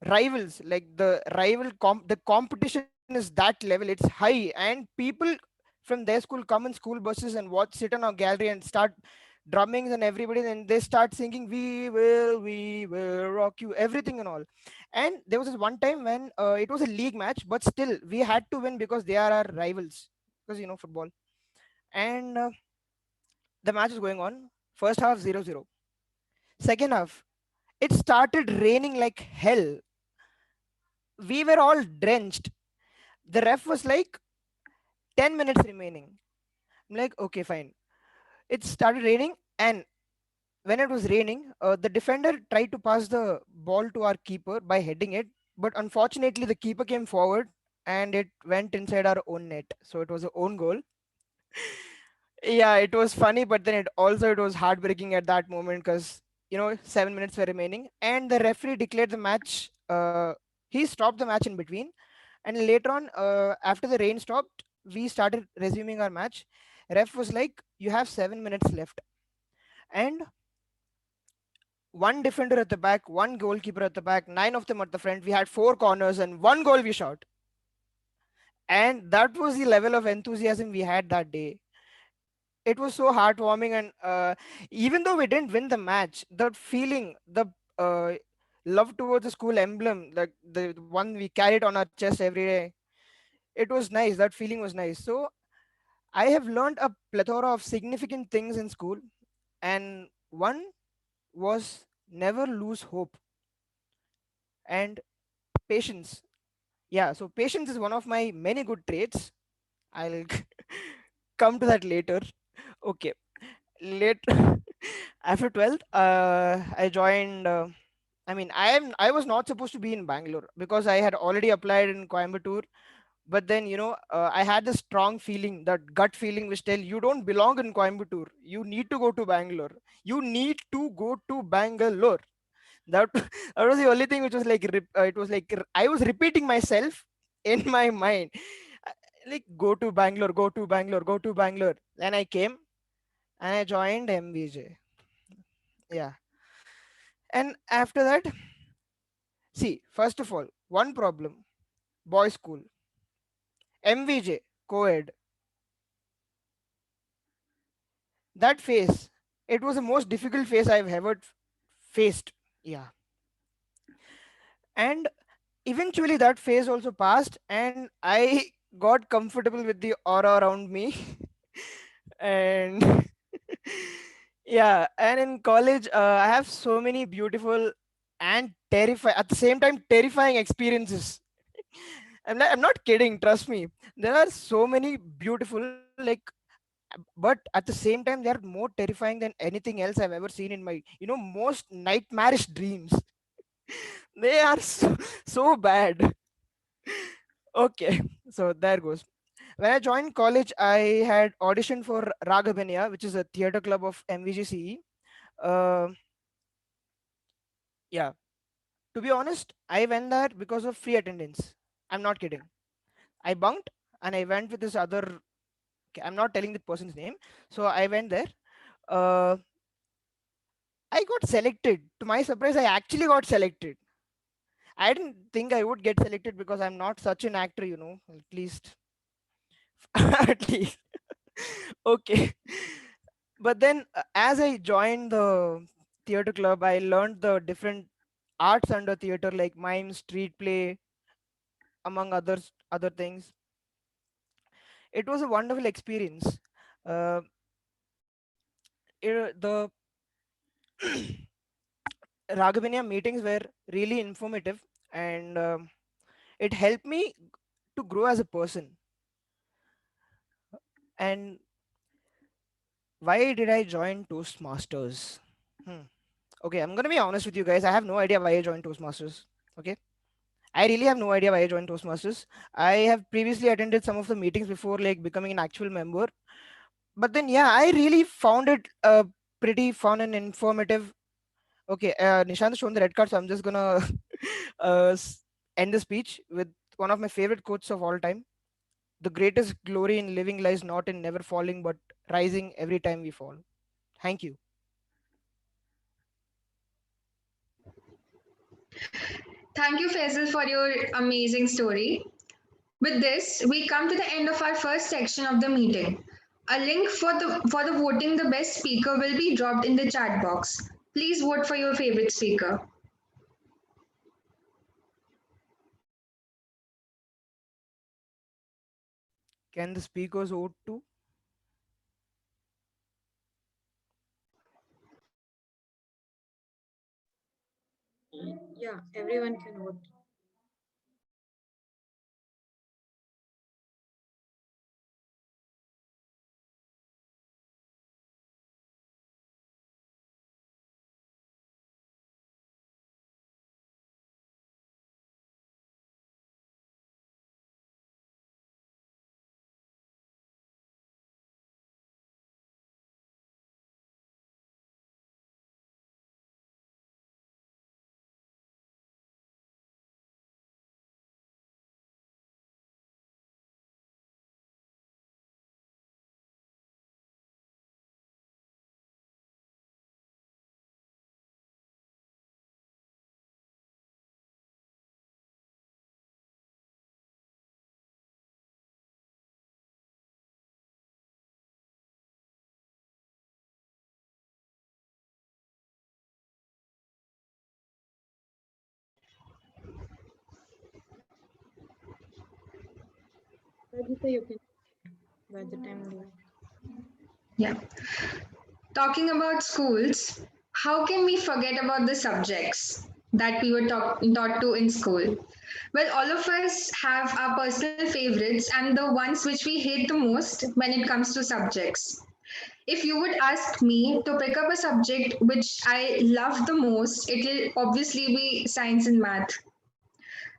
J: rivals. Like the competition is that level. It's high, and people from their school come in school buses and sit on a gallery and start drumming and everybody, and they start singing we will rock you, everything and all. And there was this one time when it was a league match, but still we had to win because they are our rivals, because you know football. And the match is going on. First half 0-0. Second half, it started raining like hell. We were all drenched. The ref was like 10 minutes remaining. I'm like, okay, fine. It started raining, and when it was raining, the defender tried to pass the ball to our keeper by heading it, but unfortunately the keeper came forward and it went inside our own net, so it was an own goal. Yeah, it was funny, but then it was heartbreaking at that moment because you know 7 minutes were remaining and the referee declared the match. He stopped the match in between, And later on, after the rain stopped, we started resuming our match. Ref was like, "You have 7 minutes left," and one defender at the back, one goalkeeper at the back, nine of them at the front. We had four corners and one goal we shot. And that was the level of enthusiasm we had that day. It was so heartwarming, and even though we didn't win the match, that feeling, the uh, love towards the school emblem, like the one we carried on our chest every day, it was nice. That feeling was nice. So I have learned a plethora of significant things in school, and one was never lose hope and patience. Yeah, so patience is one of my many good traits. I'll come to that later. Okay, later after 12th, I joined. I was not supposed to be in Bangalore because I had already applied in Coimbatore. But then, I had this strong feeling, that gut feeling, which tell you don't belong in Coimbatore. You need to go to Bangalore. You need to go to Bangalore. That that was the only thing which was like it was like I was repeating myself in my mind, uh, like go to Bangalore, go to Bangalore, go to Bangalore. Then I came and I joined MVJ. Yeah, and after that, see, first of all, one problem: boys' school, MVJ, co-ed. That phase, it was the most difficult phase I've ever faced. Yeah, and eventually that phase also passed, and I got comfortable with the aura around me. And yeah, and in college, I have so many beautiful and terrifying, at the same time terrifying experiences. I'm not kidding, trust me. There are so many beautiful, like, but at the same time they are more terrifying than anything else I've ever seen in my, most nightmarish dreams. They are so bad. Okay, so there goes. When I joined college, I had auditioned for Raghavenya, which is a theater club of MVGCE. Uh, yeah, to be honest, I went there because of free attendance. I'm not kidding. I bunked and I went with this other. Okay, I'm not telling the person's name. So I went there. Uh, I got selected. To my surprise, I actually got selected. I didn't think I would get selected because I'm not such an actor, at least. At least. Okay. But then, as I joined the theater club, I learned the different arts under theater, like mime, street play, among other things. It was a wonderful experience. Uh, the Raghavanya meetings were really informative, and it helped me to grow as a person. And why did I join Toastmasters? Hmm. Okay, I'm gonna be honest with you guys. I have no idea why I joined Toastmasters. Okay, I really have no idea why I joined Toastmasters. I have previously attended some of the meetings before, like becoming an actual member. But then, yeah, I really found it pretty fun and informative. Okay, Nishant has shown the red card, so I'm just gonna end the speech with one of my favorite quotes of all time: "The greatest glory in living lies not in never falling, but rising every time we fall." Thank you.
C: Thank you, Faisal, for your amazing story. With this, we come to the end of our first section of the meeting. A link for the voting the best speaker will be dropped in the chat box. Please vote for your favorite speaker.
J: Can the speakers vote too?
A: Yeah, everyone can vote. Rajita, you can by the time we
C: Yeah. Talking about schools, how can we forget about the subjects that we were taught to in school? Well, all of us have our personal favorites and the ones which we hate the most when it comes to subjects. If you would ask me to pick up a subject which I love the most, it will obviously be science and math.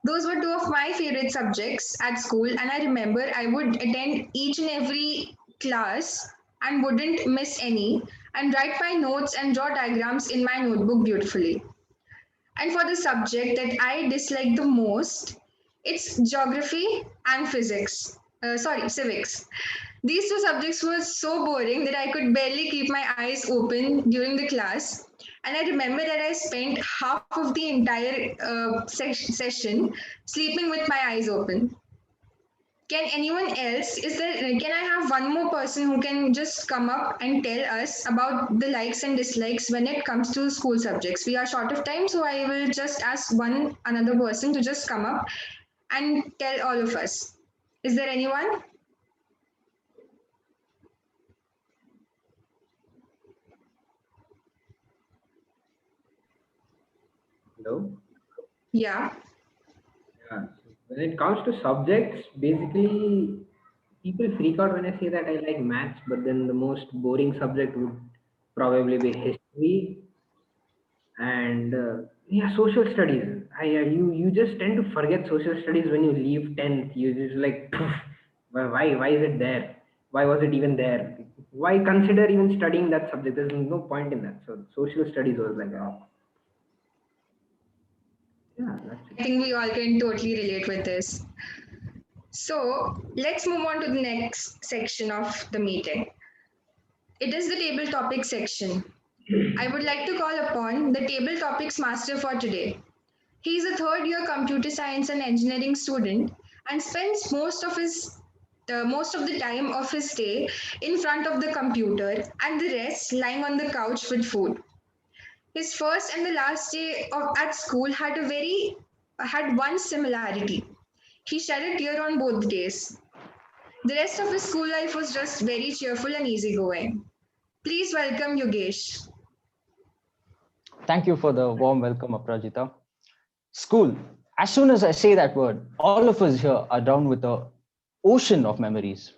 C: Those were two of my favorite subjects at school, and I remember I would attend each and every class and wouldn't miss any, and write my notes and draw diagrams in my notebook beautifully. And for the subject that I dislike the most, it's geography and physics. Civics. These two subjects were so boring that I could barely keep my eyes open during the class. And I remember that I spent half of the entire session sleeping with my eyes open. Can anyone else, can I have one more person who can just come up and tell us about the likes and dislikes when it comes to school subjects? We are short of time, so I will just ask one another person to just come up and tell all of us. Is there anyone?
E: Hello?
C: Yeah.
E: Yeah. When it comes to subjects, basically, people freak out when I say that I like maths, but then the most boring subject would probably be history and yeah, social studies. You just tend to forget social studies when you leave 10th. You just like, why is it there? Why was it even there? Why consider even studying that subject? There's no point in that. So social studies was like, yeah, that's
C: I
E: it.
C: think we all can totally relate with this. So let's move on to the next section of the meeting. It is the table topic section. I would like to call upon the table topics master for today. He is a third year computer science and engineering student and spends most of the time of his day in front of the computer and the rest lying on the couch with food. His first and the last day at school had one similarity. He shed a tear on both days. The rest of his school life was just very cheerful and easygoing. Please welcome Yogesh.
K: Thank you for the warm welcome, Aprajita. School. As soon as I say that word, all of us here are down with an ocean of memories.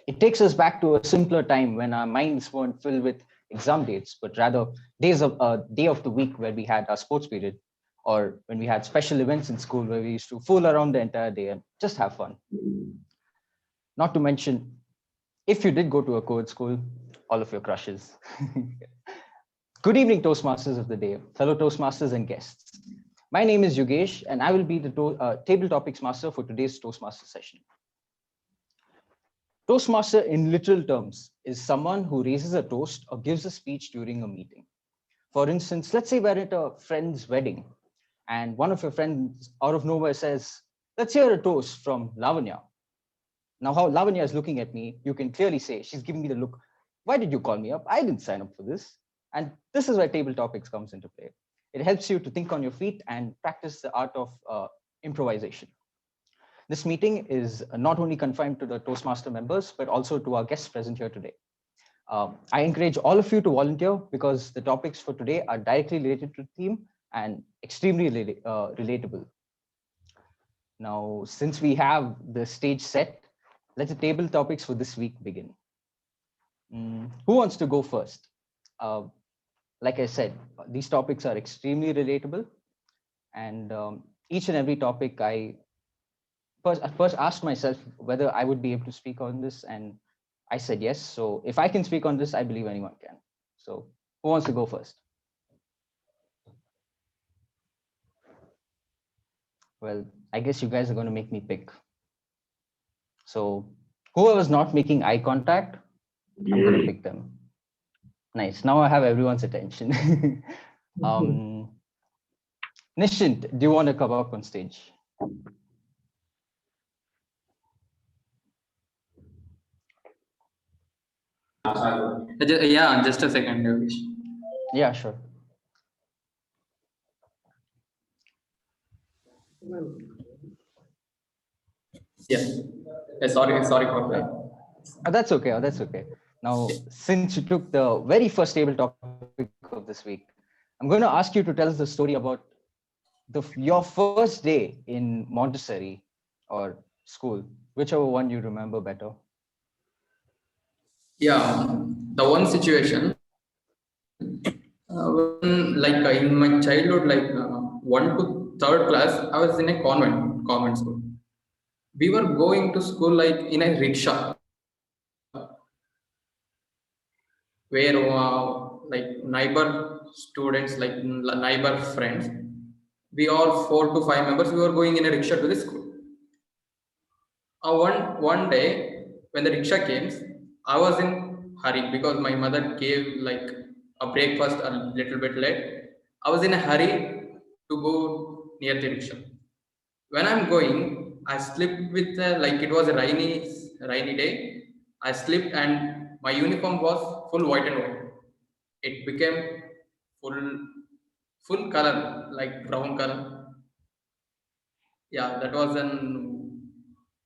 K: It takes us back to a simpler time when our minds weren't filled with exam dates, but rather days of day of the week where we had our sports period, or when we had special events in school where we used to fool around the entire day and just have fun. Not to mention, if you did go to a co-ed school, all of your crushes. Good evening, Toastmasters of the day, fellow Toastmasters and guests. My name is Yogesh, and I will be the table topics master for today's Toastmaster session. Toastmaster in literal terms is someone who raises a toast or gives a speech during a meeting. For instance, let's say we're at a friend's wedding and one of your friends out of nowhere says, let's hear a toast from Lavanya. Now, how Lavanya is looking at me, you can clearly say, she's giving me the look, why did you call me up? I didn't sign up for this. And this is where table topics comes into play. It helps you to think on your feet and practice the art of improvisation. This meeting is not only confined to the Toastmaster members, but also to our guests present here today. I encourage all of you to volunteer because the topics for today are directly related to the theme and extremely relatable. Now, since we have the stage set, let the table topics for this week begin. Who wants to go first? Like I said, these topics are extremely relatable, and each and every topic I first asked myself whether I would be able to speak on this, and I said yes. So if I can speak on this, I believe anyone can. So who wants to go first? Well, I guess you guys are going to make me pick. So whoever's not making eye contact, I'm going to pick them. Nice. Now I have everyone's attention. Nishint, do you want to come up on stage?
F: Yeah, just a second, Yogesh.
K: Yeah, sure.
F: Yeah. Sorry for that.
K: Oh, that's okay. Oh, that's okay. Now, since you took the very first table topic of this week, I'm going to ask you to tell us the story about your first day in Montessori or school, whichever one you remember better.
F: Yeah, the one situation, in my childhood, 1 to 3rd class, I was in a convent school. We were going to school like in a rickshaw, where neighbor students, neighbor friends, we all 4 to 5 members, we were going in a rickshaw to the school. One day when the rickshaw came, I was in hurry because my mother gave like a breakfast a little bit late. I was in a hurry to go near the rickshaw. When I'm going, I slipped with it was a rainy day. I slipped and my uniform was full white and white. It became full color, like brown color. Yeah, that was an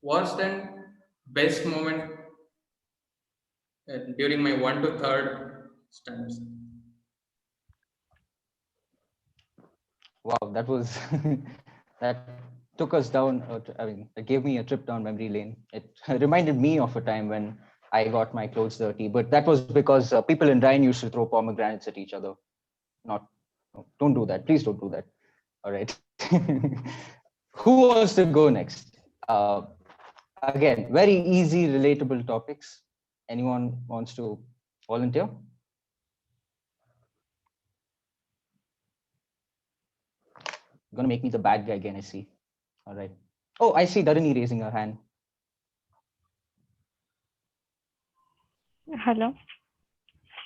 F: worst and best moment during my 1 to 3rd standards.
K: Wow, that was that took us down. It gave me a trip down memory lane. It reminded me of a time when I got my clothes dirty, but that was because people in Rhine used to throw pomegranates at each other. Don't do that. Please don't do that. All right. Who wants to go next? Again, very easy, relatable topics. Anyone wants to volunteer? You're gonna make me the bad guy again, I see. All right. Oh, I see Dharani raising her hand.
L: Hello.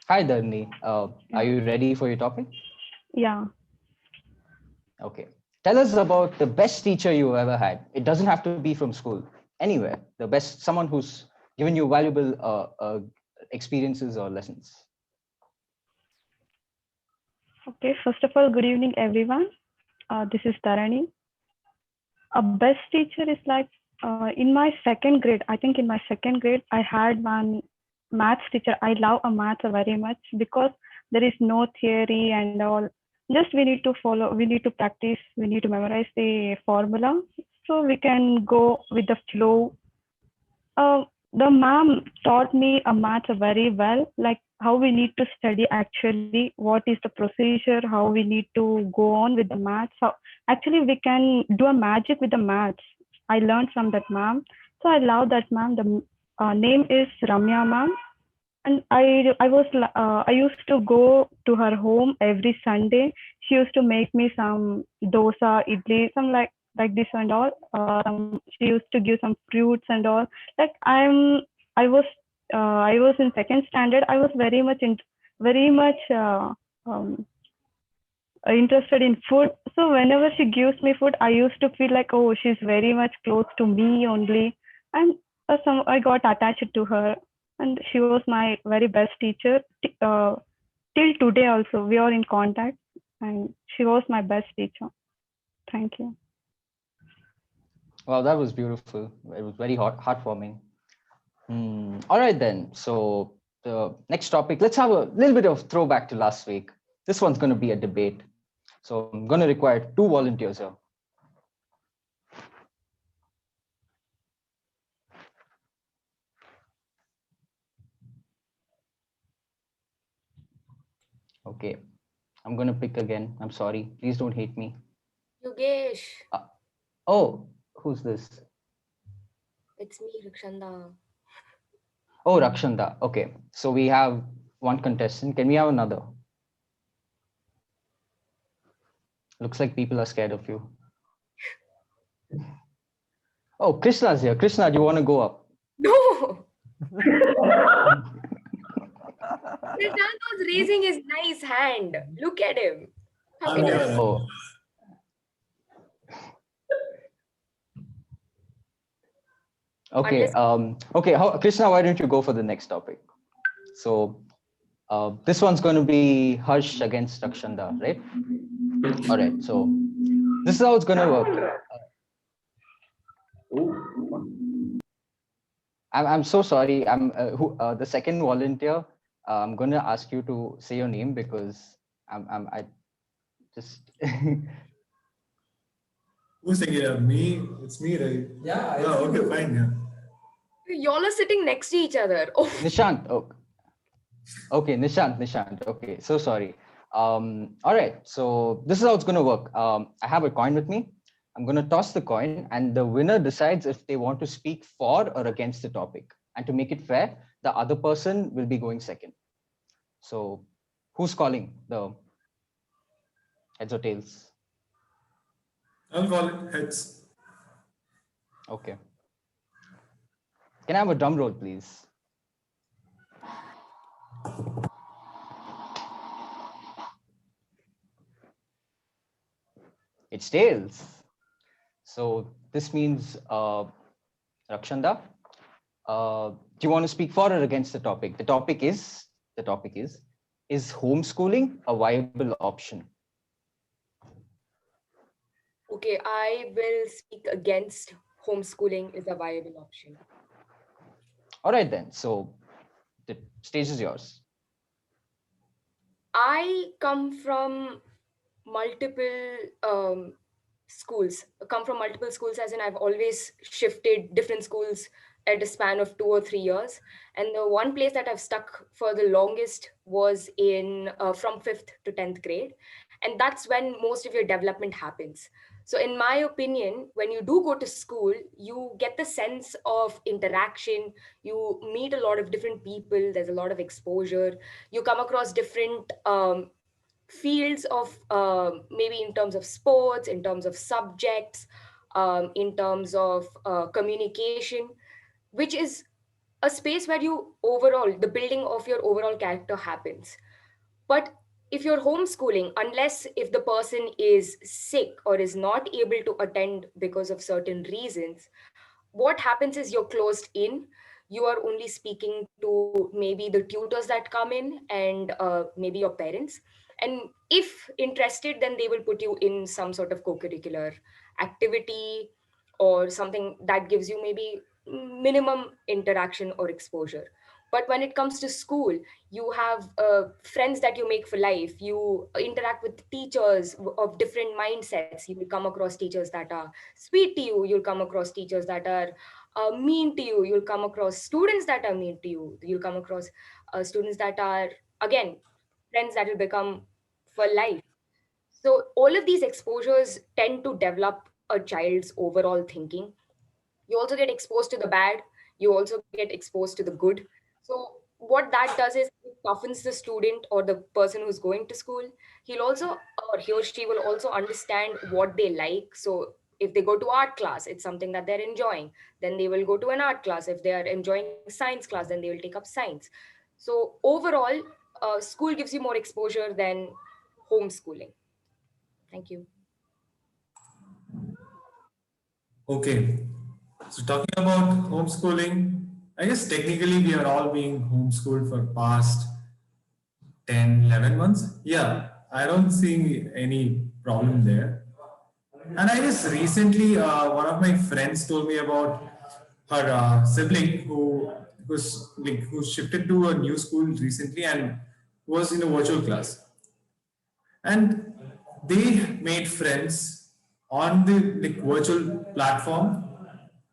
K: Hi, Dharani. Are you ready for your topic?
L: Yeah.
K: Okay. Tell us about the best teacher you ever had. It doesn't have to be from school. Anywhere. The best, someone who's given you valuable experiences or lessons.
L: Okay. First of all, good evening, everyone. This is Dharani. A best teacher is like in my 2nd grade. I think in my 2nd grade, I had one maths teacher. I love a math very much because there is no theory and all. Just we need to follow, we need to practice, we need to memorize the formula so we can go with the flow. The ma'am taught me a math very well, like how we need to study actually, what is the procedure, how we need to go on with the maths. So actually we can do a magic with the maths. I learned from that ma'am. So I love that ma'am. The name is Ramya ma'am. And I used to go to her home every Sunday. She used to make me some dosa, idli, some like this and all. She used to give some fruits and all. Like I was in 2nd standard. I was very much interested in food. So whenever she gives me food, I used to feel like, oh, she's very much close to me only. And I got attached to her. And she was my very best teacher. Till today also, we are in contact. And she was my best teacher. Thank you.
K: Wow, that was beautiful. It was very heartwarming. All right then. So the next topic, let's have a little bit of throwback to last week. This one's going to be a debate. So I'm going to require 2 volunteers here. Okay, I'm going to pick again. I'm sorry. Please don't hate me.
G: Yogesh.
K: Oh, who's this?
G: It's me, Rakshanda.
K: Oh, Rakshanda. Okay, so we have one contestant. Can we have another? Looks like people are scared of you. Oh, Krishna's here. Krishna, do you want to go up?
G: No. Krishna was raising his nice hand. Look at him. How can you?
K: Oh. Okay. Okay. Krishna, why don't you go for the next topic? So this one's going to be Harsh against Rakshanda, right? All right. So this is how it's going to work. I'm so sorry. The second volunteer. I'm going to ask you to say your name because I just.
B: Who's saying it? Me? It's me, right?
F: Yeah.
B: Oh, okay, fine. Yeah.
G: Y'all are sitting next to each other. Oh,
K: Nishant. Oh, okay, Nishant. Okay, so sorry. All right. So this is how it's going to work. I have a coin with me. I'm going to toss the coin, and the winner decides if they want to speak for or against the topic. And to make it fair, the other person will be going second. So, who's calling the heads or tails?
B: I'll call it heads.
K: Okay. Can I have a drum roll, please? It's tails. So this means Rakshanda. Do you want to speak for or against the topic? The topic is homeschooling a viable option?
G: okay, I will speak against homeschooling is a viable option.
K: All right then. So the stage is yours.
G: I come from multiple schools, as in I've always shifted different schools at a span of 2 or 3 years. And the one place that I've stuck for the longest was in from 5th to 10th grade. And that's when most of your development happens. So in my opinion, when you do go to school, you get the sense of interaction, you meet a lot of different people, there's a lot of exposure, you come across different fields of maybe in terms of sports, in terms of subjects, in terms of communication, which is a space where you overall, the building of your overall character happens. But if you're homeschooling, unless if the person is sick or is not able to attend because of certain reasons, what happens is you're closed in. You are only speaking to maybe the tutors that come in and maybe your parents. And if interested, then they will put you in some sort of co-curricular activity or something that gives you maybe minimum interaction or exposure. But when it comes to school, you have friends that you make for life. You interact with teachers of different mindsets. You will come across teachers that are sweet to you. You'll come across teachers that are mean to you. You'll come across students that are mean to you. You'll come across students that are, again, friends that will become for life. So all of these exposures tend to develop a child's overall thinking. You also get exposed to the bad, you also get exposed to the good. So what that does is it toughens the student or the person who's going to school. He'll also, or he or she will also understand what they like. So if they go to art class, it's something that they're enjoying, then they will go to an art class. If they are enjoying science class, then they will take up science. So overall, school gives you more exposure than homeschooling. Thank you.
B: Okay. So talking about homeschooling, I guess technically we are all being homeschooled for past 10, 11 months. Yeah, I don't see any problem there. And I guess recently one of my friends told me about her sibling who shifted to a new school recently and was in a virtual class. And they made friends on the virtual platform,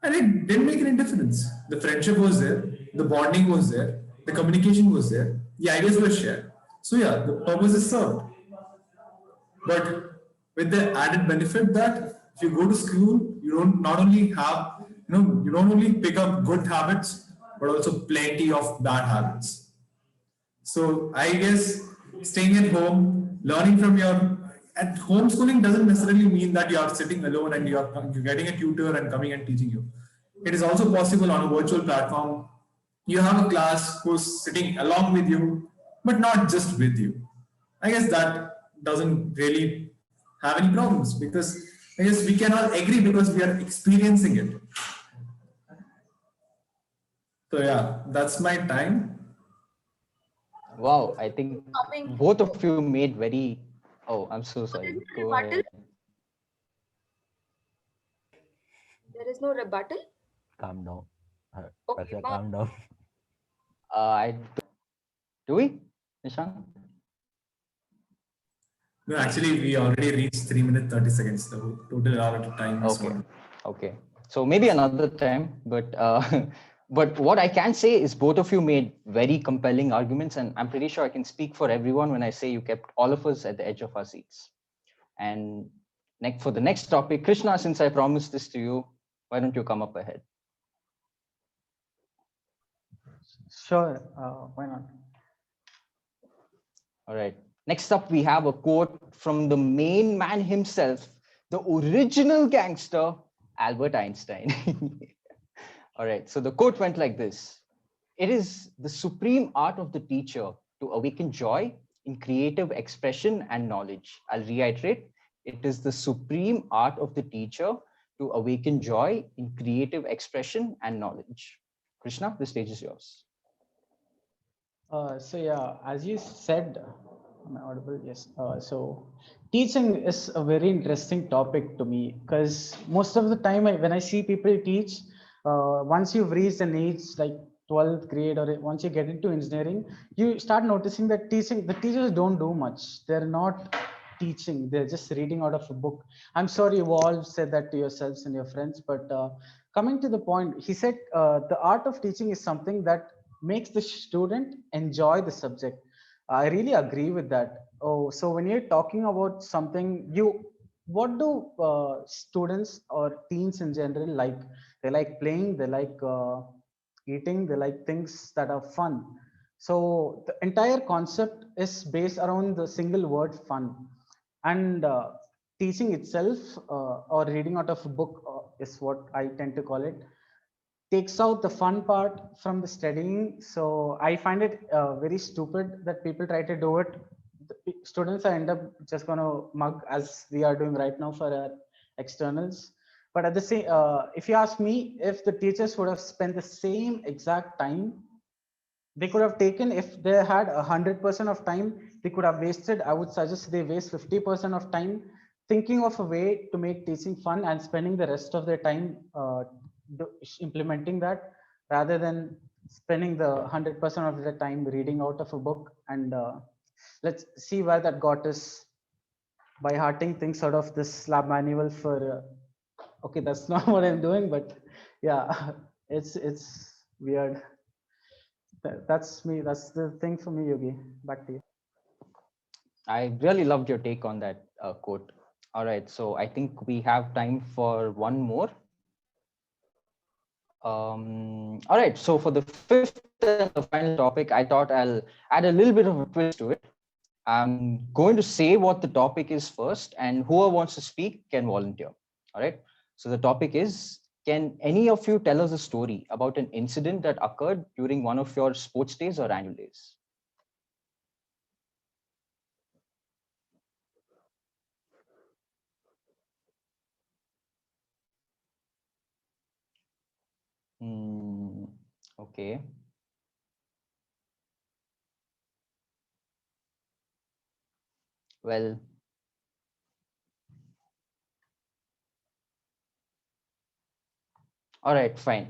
B: and it didn't make any difference. The friendship was there, the bonding was there, the communication was there, the ideas were shared. So yeah, the purpose is served. But with the added benefit that if you go to school, you don't not only have, you don't only pick up good habits, but also plenty of bad habits. So I guess staying at home, learning from at homeschooling doesn't necessarily mean that you are sitting alone and you're getting a tutor and coming and teaching you. It is also possible on a virtual platform. You have a class who's sitting along with you, but not just with you. I guess that doesn't really have any problems because I guess we can all agree because we are experiencing it. So yeah, that's my time.
K: Wow, I think both of you made very. Oh, I'm so sorry. Go ahead.
G: There is no rebuttal.
D: Calm down.
G: Okay,
D: Harsha,
G: Mark.
D: calm down.
K: Do we, Nishant?
B: No, actually, we already reached 3 minutes 30 seconds. The total allotted time is
K: Okay.
B: 1.
K: Okay. So maybe another time, but but what I can say is both of you made very compelling arguments, and I'm pretty sure I can speak for everyone when I say you kept all of us at the edge of our seats. And for the next topic, Krishna, since I promised this to you, why don't you come up ahead?
M: Sure, why not?
K: All right. Next up, we have a quote from the main man himself, the original gangster, Albert Einstein. All right. So the quote went like this: "It is the supreme art of the teacher to awaken joy in creative expression and knowledge." I'll reiterate: it is the supreme art of the teacher to awaken joy in creative expression and knowledge. Krishna, the stage is yours.
M: So yeah, as you said, am I audible? Yes. So teaching is a very interesting topic to me because most of the time when I see people teach, once you've reached an age like 12th grade or once you get into engineering, you start noticing that the teachers don't do much. They're not teaching, they're just reading out of a book. I'm sure you've all said that to yourselves and your friends, but coming to the point, he said the art of teaching is something that makes the student enjoy the subject. I really agree with that. Oh, so when you're talking about something, what do students or teens in general like? They like playing, they like eating, they like things that are fun. So the entire concept is based around the single word fun. And teaching itself or reading out of a book is what I tend to call it, takes out the fun part from the studying. So I find it very stupid that people try to do it. The students are end up just going to mug as we are doing right now for our externals. But at the same, if you ask me, if the teachers would have spent the same exact time, they could have taken, if they had 100% of time, they could have wasted, I would suggest they waste 50% of time thinking of a way to make teaching fun and spending the rest of their time implementing that, rather than spending the 100% of the time reading out of a book. And let's see where that got us, by hearting things out of this lab manual for okay, that's not what I'm doing, but yeah, it's weird. That's me. That's the thing for me, Yogi. Back to you.
K: I really loved your take on that quote. All right, so I think we have time for one more. All right, so for the fifth and the final topic, I thought I'll add a little bit of a twist to it. I'm going to say what the topic is first, and whoever wants to speak can volunteer. All right, so the topic is, can any of you tell us a story about an incident that occurred during one of your sports days or annual days? Okay. Well, all right, fine.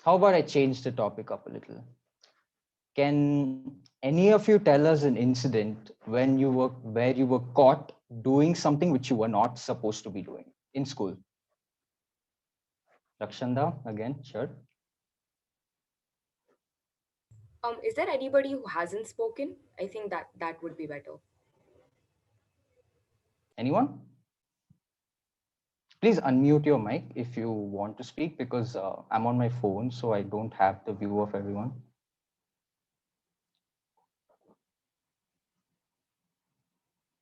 K: How about I change the topic up a little? Can any of you tell us an incident where you were caught doing something which you were not supposed to be doing in school? Rakshanda, again, sure.
G: Is there anybody who hasn't spoken? I think that would be better.
K: Anyone? Please unmute your mic if you want to speak, because I'm on my phone, so I don't have the view of everyone.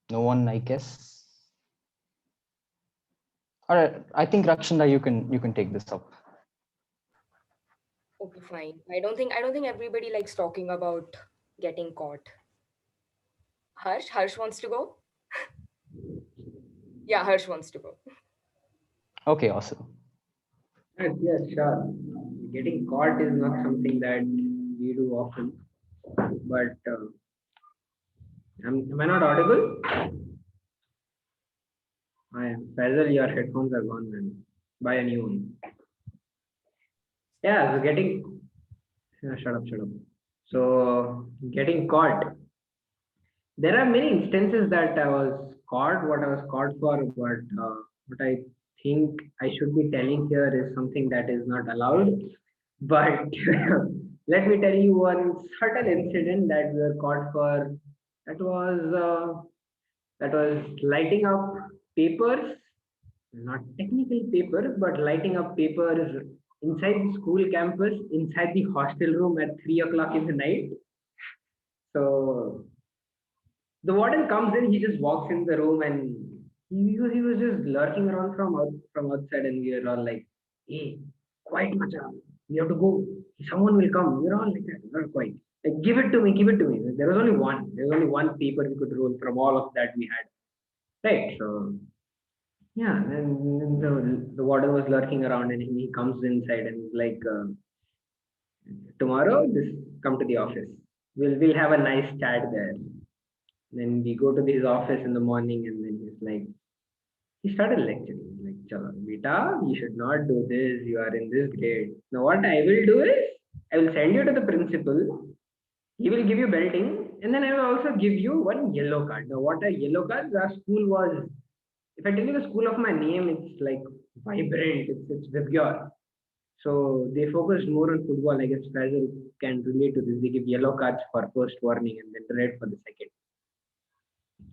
K: No one, I guess. All right, I think Rakshanda, you can take this up.
G: Okay, fine. I don't think everybody likes talking about getting caught. Harsh wants to go? Yeah, Harsh wants to go.
K: Okay, awesome.
E: Yes, sure. Getting caught is not something that we do often, but am I not audible? I am. Faisal, your headphones are gone, man. Buy a new one. Yeah, so shut up. So getting caught. There are many instances that I was caught, what I was caught for, but what I think I should be telling here is something that is not allowed. But let me tell you one certain incident that we were caught for. That was uh, that was lighting up papers, not technical papers, but lighting up papers inside the school campus, inside the hostel room at 3 o'clock in the night. So the warden comes in, he just walks in the room and he was just lurking around from outside, and we were all like, hey, quiet macha, we have to go. Someone will come. We're all like that. We're not quiet. Like, give it to me, give it to me. There was only one. There was only one paper we could roll from all of that we had. Right. So yeah, and the warden was lurking around and he comes inside and he's like, tomorrow, just come to the office. We'll have a nice chat there. Then we go to his office in the morning, and then he's like, he started lecturing, like, Chalo, beta, you should not do this. You are in this grade. Now, what I will do is, I will send you to the principal. He will give you belting, and then I will also give you one yellow card. Now, what a yellow card? Our school was, if I tell you the school of my name, it's like vibrant, it's vigor. So they focused more on football. I guess Faisal can relate to this. They give yellow cards for first warning and then red for the second.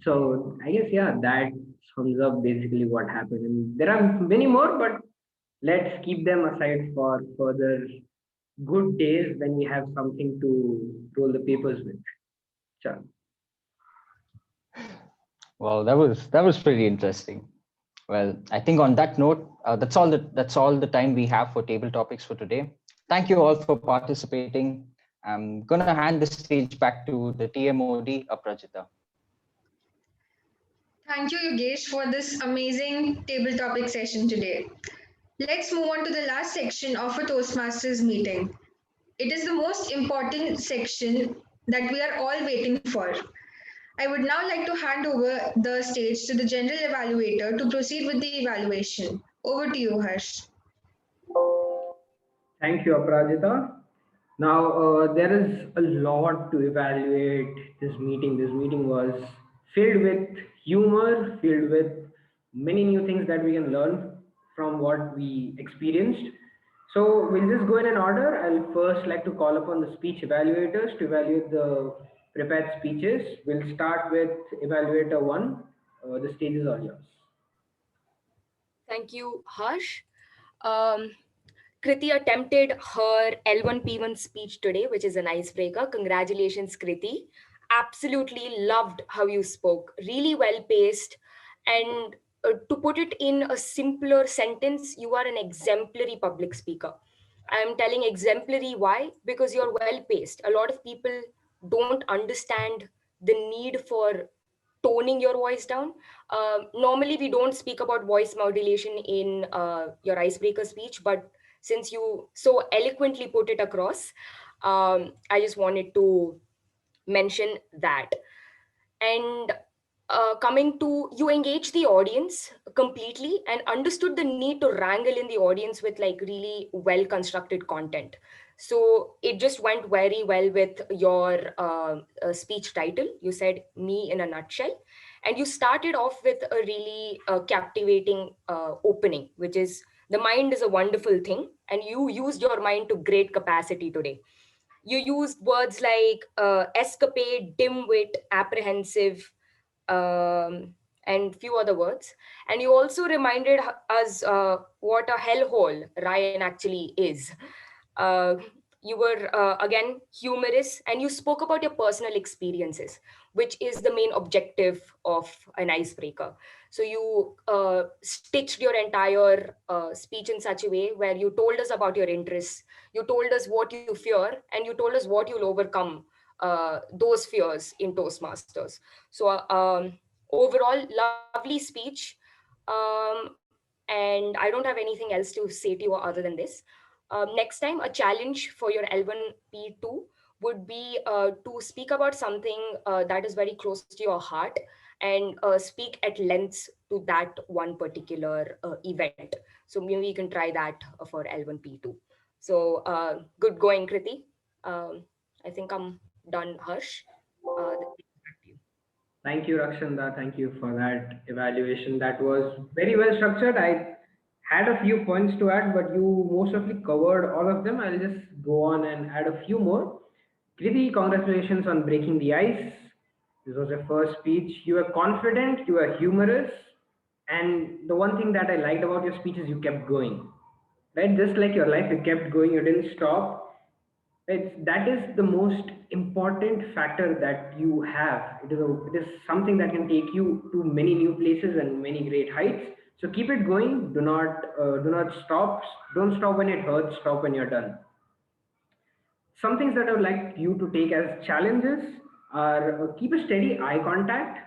E: So I guess, yeah, that sums up basically what happened. And there are many more, but let's keep them aside for further good days when we have something to roll the papers with. Sure.
K: Well, that was pretty interesting. Well, I think on that note, that's all the time we have for table topics for today. Thank you all for participating. I'm gonna hand the stage back to the TMOD, Aprajita.
C: Thank you, Yogesh, for this amazing table topic session today. Let's move on to the last section of a Toastmasters meeting. It is the most important section that we are all waiting for. I would now like to hand over the stage to the general evaluator to proceed with the evaluation. Over to you, Harsh.
E: Thank you, Aprajita. Now, there is a lot to evaluate this meeting. This meeting was filled with humor, filled with many new things that we can learn from what we experienced. So we'll just go in an order. I'll first like to call upon the speech evaluators to evaluate the prepared speeches. We'll start with evaluator one. The stage is all yours.
G: Thank you, Harsh. Kriti attempted her L1P1 speech today, which is an icebreaker. Congratulations, Kriti. Absolutely loved how you spoke. Really well paced. And to put it in a simpler sentence, you are an exemplary public speaker. I'm telling exemplary why? Because you're well paced. A lot of people don't understand the need for toning your voice down. Normally, we don't speak about voice modulation in your icebreaker speech, but since you so eloquently put it across, I just wanted to mention that. And coming to, you engage the audience completely and understood the need to wrangle in the audience with like really well constructed content. So it just went very well with your speech title. You said me in a nutshell, and you started off with a really captivating opening, which is the mind is a wonderful thing, and you used your mind to great capacity today. You used words like escapade, dim-wit, apprehensive, and few other words. And you also reminded us what a hellhole Ryan actually is. Uh, you were again humorous, and you spoke about your personal experiences, which is the main objective of an icebreaker. So you stitched your entire speech in such a way where you told us about your interests, you told us what you fear, and you told us what you'll overcome those fears in Toastmasters. So overall, lovely speech. And I don't have anything else to say to you other than this. Next time, a challenge for your L1P2 would be to speak about something that is very close to your heart, and speak at lengths to that one particular event. So maybe you can try that for L1P2. So good going, Kriti. I think I'm done, Harsh. Back to you.
E: Thank you, Rakshanda. Thank you for that evaluation. That was very well structured. I had a few points to add, but you mostly covered all of them. I'll just go on and add a few more. Kriti, congratulations on breaking the ice. This was your first speech. You were confident, you were humorous, and the one thing that I liked about your speech is you kept going. Right? Just like your life, you kept going, you didn't stop. That is the most important factor that you have. It is something that can take you to many new places and many great heights. So keep it going. Do not stop. Don't stop when it hurts. Stop when you're done. Some things that I would like you to take as challenges are keep a steady eye contact.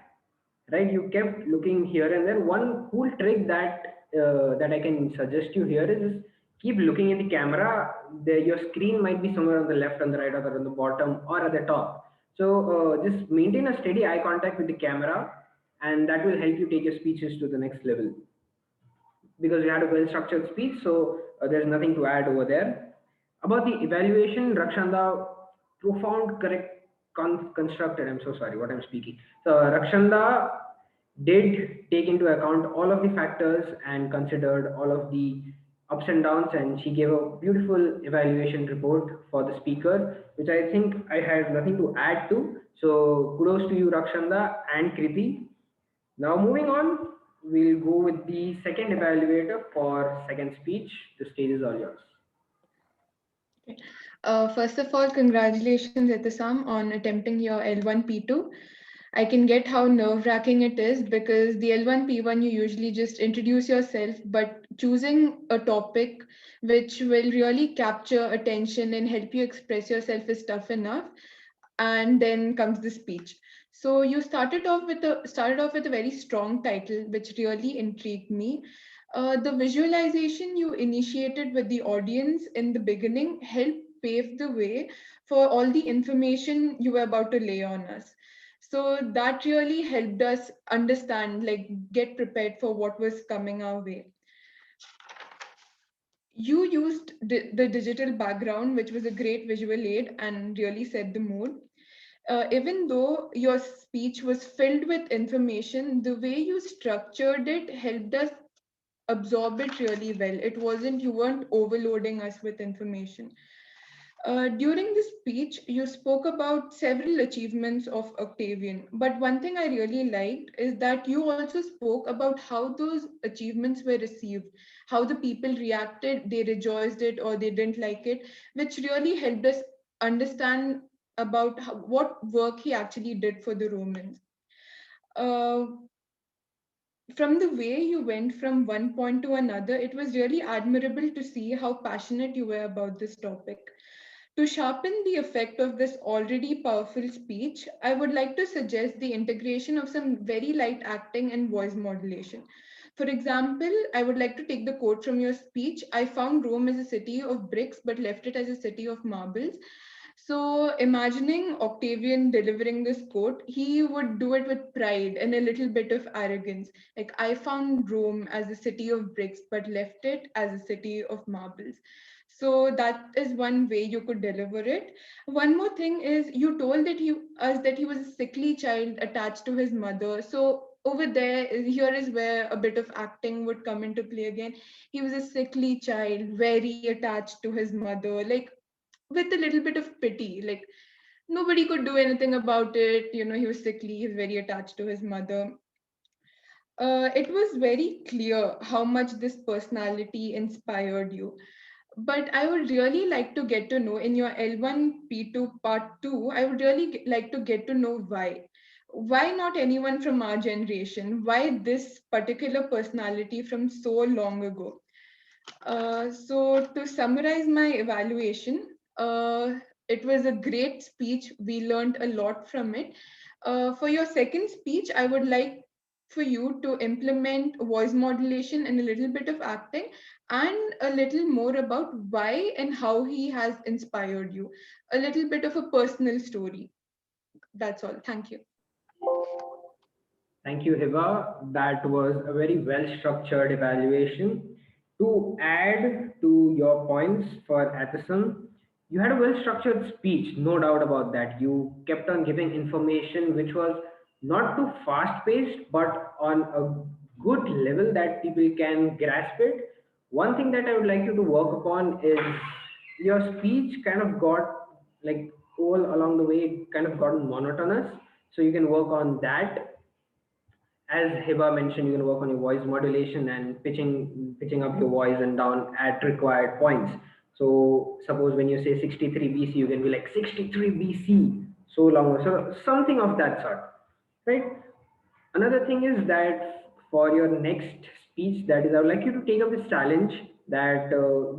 E: Right, you kept looking here and there. One cool trick that I can suggest you here is keep looking at the camera. Your screen might be somewhere on the left, on the right, or on the bottom, or at the top. So just maintain a steady eye contact with the camera, and that will help you take your speeches to the next level. Because you had a well-structured speech, so there's nothing to add over there. About the evaluation, Rakshanda, profound, correct, constructed. I'm so sorry, what I'm speaking. So Rakshanda did take into account all of the factors and considered all of the ups and downs, and she gave a beautiful evaluation report for the speaker, which I think I had nothing to add to. So kudos to you, Rakshanda and Kriti. Now moving on, we'll go with the second evaluator for second speech. The stage is all yours.
C: First of all, congratulations, Etisam, on attempting your L1 P2. I can get how nerve-wracking it is because the L1 P1 you usually just introduce yourself, but choosing a topic which will really capture attention and help you express yourself is tough enough. And then comes the speech. So you started off with a very strong title, which really intrigued me. The visualization you initiated with the audience in the beginning helped pave the way for all the information you were about to lay on us. So that really helped us understand, like, get prepared for what was coming our way. You used the digital background, which was a great visual aid and really set the mood. Even though your speech was filled with information, the way you structured it helped us absorb it really well. You weren't overloading us with information. During the speech, you spoke about several achievements of Octavian, but one thing I really liked is that you also spoke about how those achievements were received, how the people reacted, they rejoiced it or they didn't like it, which really helped us understand about what work he actually did for the Romans. From the way you went from one point to another, it was really admirable to see how passionate you were about this topic. To sharpen the effect of this already powerful speech, I would like to suggest the integration of some very light acting and voice modulation. For example, I would like to take the quote from your speech: I found Rome as a city of bricks, but left it as a city of marbles. So, imagining Octavian delivering this quote, he would do it with pride and a little bit of arrogance. Like, I found Rome as a city of bricks, but left it as a city of marbles. So that is one way you could deliver it. One more thing is you told us that he was a sickly child attached to his mother. So over there, here is where a bit of acting would come into play again. He was a sickly child, very attached to his mother, like with a little bit of pity. Like nobody could do anything about it. You know, he was sickly, he's very attached to his mother. It was very clear how much this personality inspired you. But I would really like to get to know in your L1 P2 part 2, I would really like to get to know why. Why not anyone from our generation? Why this particular personality from so long ago? So to summarize my evaluation, it was a great speech. We learned a lot from it. For your second speech, I would like for you to implement voice modulation and a little bit of acting and a little more about why and how he has inspired you. A little bit of a personal story. That's all. Thank you.
E: Thank you, Hiba. That was a very well structured evaluation. To add to your points for Atheism, you had a well-structured speech, no doubt about that. You kept on giving information which was not too fast-paced, but on a good level that people can grasp it. One thing that I would like you to work upon is your speech kind of got like all along the way, it kind of gotten monotonous. So you can work on that. As Hiba mentioned, you can work on your voice modulation and pitching up your voice and down at required points. So suppose when you say 63 BC, you can be like 63 BC, so long, so something of that sort, right? Another thing is that for your next speech, that is, I would like you to take up this challenge that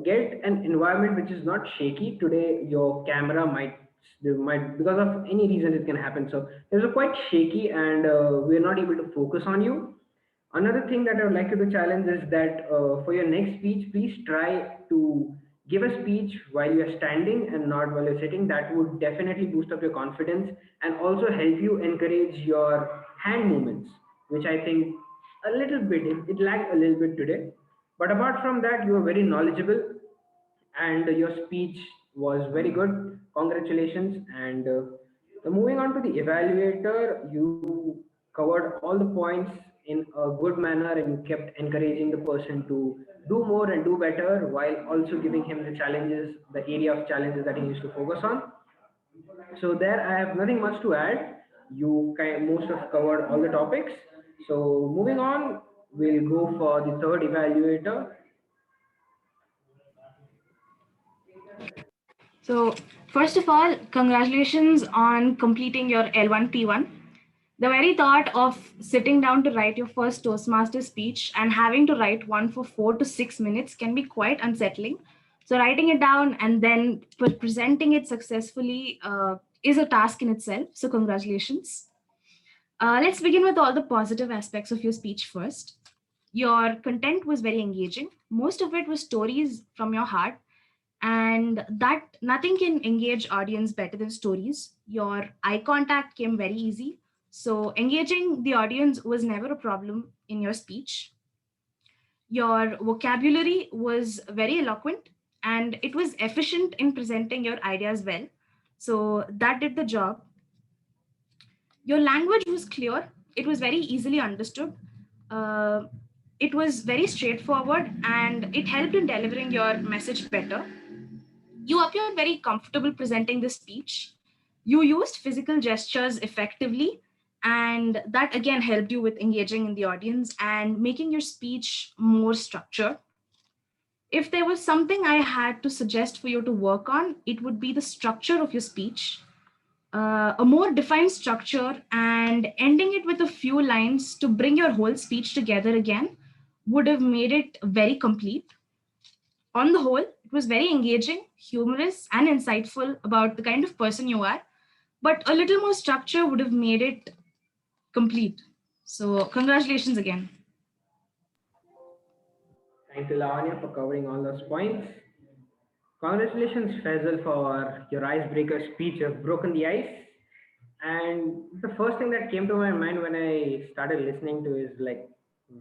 E: get an environment which is not shaky. Today, your camera might, there might, because of any reason, it can happen. So it's quite shaky, and we're not able to focus on you. Another thing that I would like you to challenge is that for your next speech, please try to give a speech while you're standing and not while you're sitting. That would definitely boost up your confidence and also help you encourage your hand movements, which I think a little bit, it lagged a little bit today. But apart from that, you are very knowledgeable and your speech was very good. Congratulations. And moving on to the evaluator, you covered all the points in a good manner and you kept encouraging the person to do more and do better while also giving him the challenges, the area of challenges that he needs to focus on. So there, I have nothing much to add. You most have covered all the topics. So moving on, we'll go for the third evaluator.
I: So, first of all, congratulations on completing your L1P1. The very thought of sitting down to write your first Toastmaster speech and having to write one for 4 to 6 minutes can be quite unsettling. So, writing it down and then presenting it successfully is a task in itself. So, congratulations. Let's begin with all the positive aspects of your speech first. Your content was very engaging. Most of it was stories from your heart, and that nothing can engage audience better than stories. Your eye contact came very easy, so engaging the audience was never a problem in your speech. Your vocabulary was very eloquent and it was efficient in presenting your ideas well, so that did the job. Your language was clear, it was very easily understood. uh, it was very straightforward and it helped in delivering your message better. You appeared very comfortable presenting the speech. You used physical gestures effectively, and that again helped you with engaging in the audience and making your speech more structured. If there was something I had to suggest for you to work on, it would be the structure of your speech. A more defined structure and ending it with a few lines to bring your whole speech together again would have made it very complete. On the whole, it was very engaging, humorous, and insightful about the kind of person you are, but a little more structure would have made it complete. So, congratulations again.
E: Thank you, Lavanya, for covering all those points. Congratulations, Faisal, for your icebreaker speech. You've broken the ice. And the first thing that came to my mind when I started listening to is like,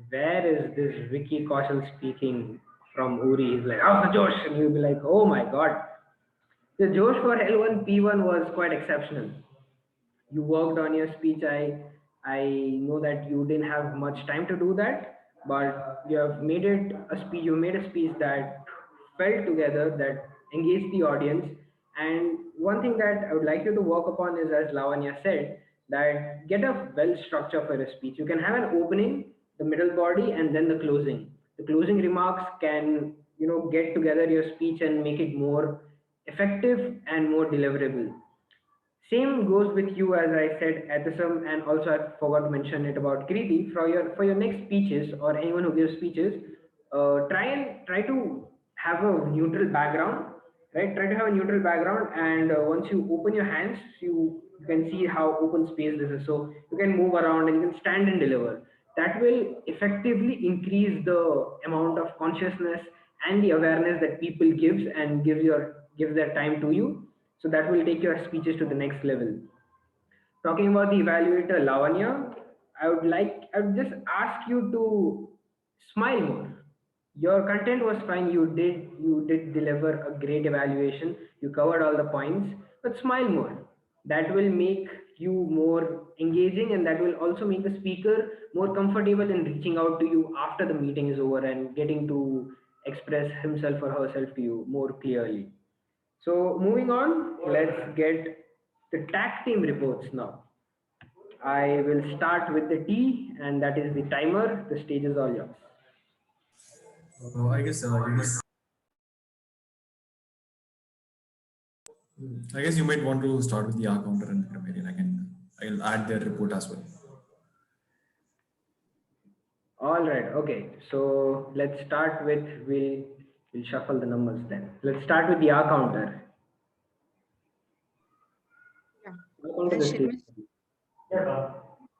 E: where is this Vicky Kaushal speaking from Uri? He's like, oh, Josh. And you'll be like, oh my God. The Josh for L1 P1 was quite exceptional. You worked on your speech. I know that you didn't have much time to do that, but you have made it a speech. You made a speech that felt together, that engaged the audience. And one thing that I would like you to work upon is, as Lavanya said, that get a well structure for a speech. You can have an opening, the middle body, and then the closing. The closing remarks can, get together your speech and make it more effective and more deliverable. Same goes with you, as I said, Atheism, and also I forgot to mention it about Kriti. For your next speeches or anyone who gives speeches, try to have a neutral background, right? Try to have a neutral background, and once you open your hands, you can see how open space this is. So you can move around and you can stand and deliver. That will effectively increase the amount of consciousness and the awareness that people gives their time to you, so that will take your speeches to the next level. Talking about the evaluator, Lavanya, I would just ask you to smile more. Your content was fine. You did deliver a great evaluation. You covered all the points, but smile more. That will make you more engaging, and that will also make the speaker more comfortable in reaching out to you after the meeting is over and getting to express himself or herself to you more clearly. So moving on, let's get the tag team reports now. I will start with the T, and that is the timer. The stage is all yours.
B: I guess you might want to start with the R counter and the grammarian. I'll add their report as well.
E: All right. Okay. So let's start with we'll shuffle the numbers then. Let's start with the R counter.
A: Yeah.
E: Welcome to
A: I'll
E: the
A: share
E: stage.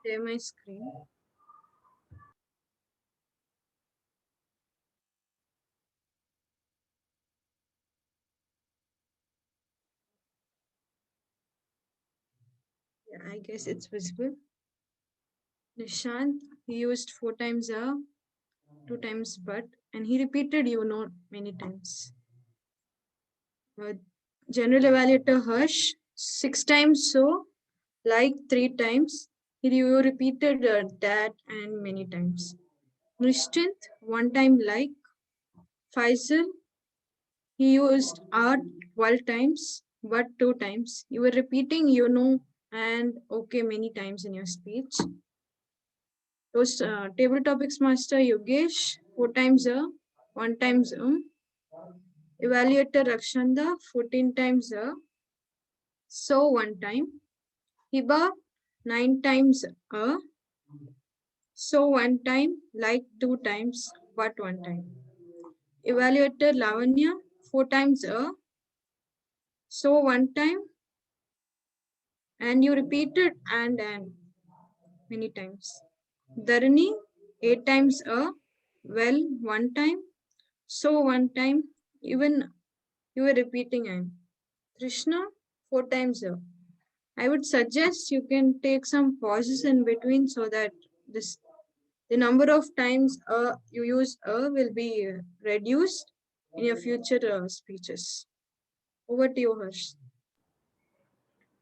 A: share my screen. Yeah, I guess it's visible. Nishant, he used 4 times a, 2 times but, and he repeated many times. General evaluator Harsh, 6 times so, like 3 times. You repeated that and many times. Nishtint, 1 time like. Faisal, he used art 12 times, but 2 times. You were repeating and okay many times in your speech. Those table topics master Yogesh, 4 times 1 times Evaluator Rakshanda, 14 times so 1 time. Hiba, 9 times so 1 time, like 2 times, but 1 time. Evaluator Lavanya, 4 times so 1 time, and you repeated and many times. Dharani, 8 times well 1 time, so 1 time, even you were repeating and. Krishna, 4 times I would suggest you can take some pauses in between so that the number of times you use will be reduced in your future speeches. Over to you, Harsh.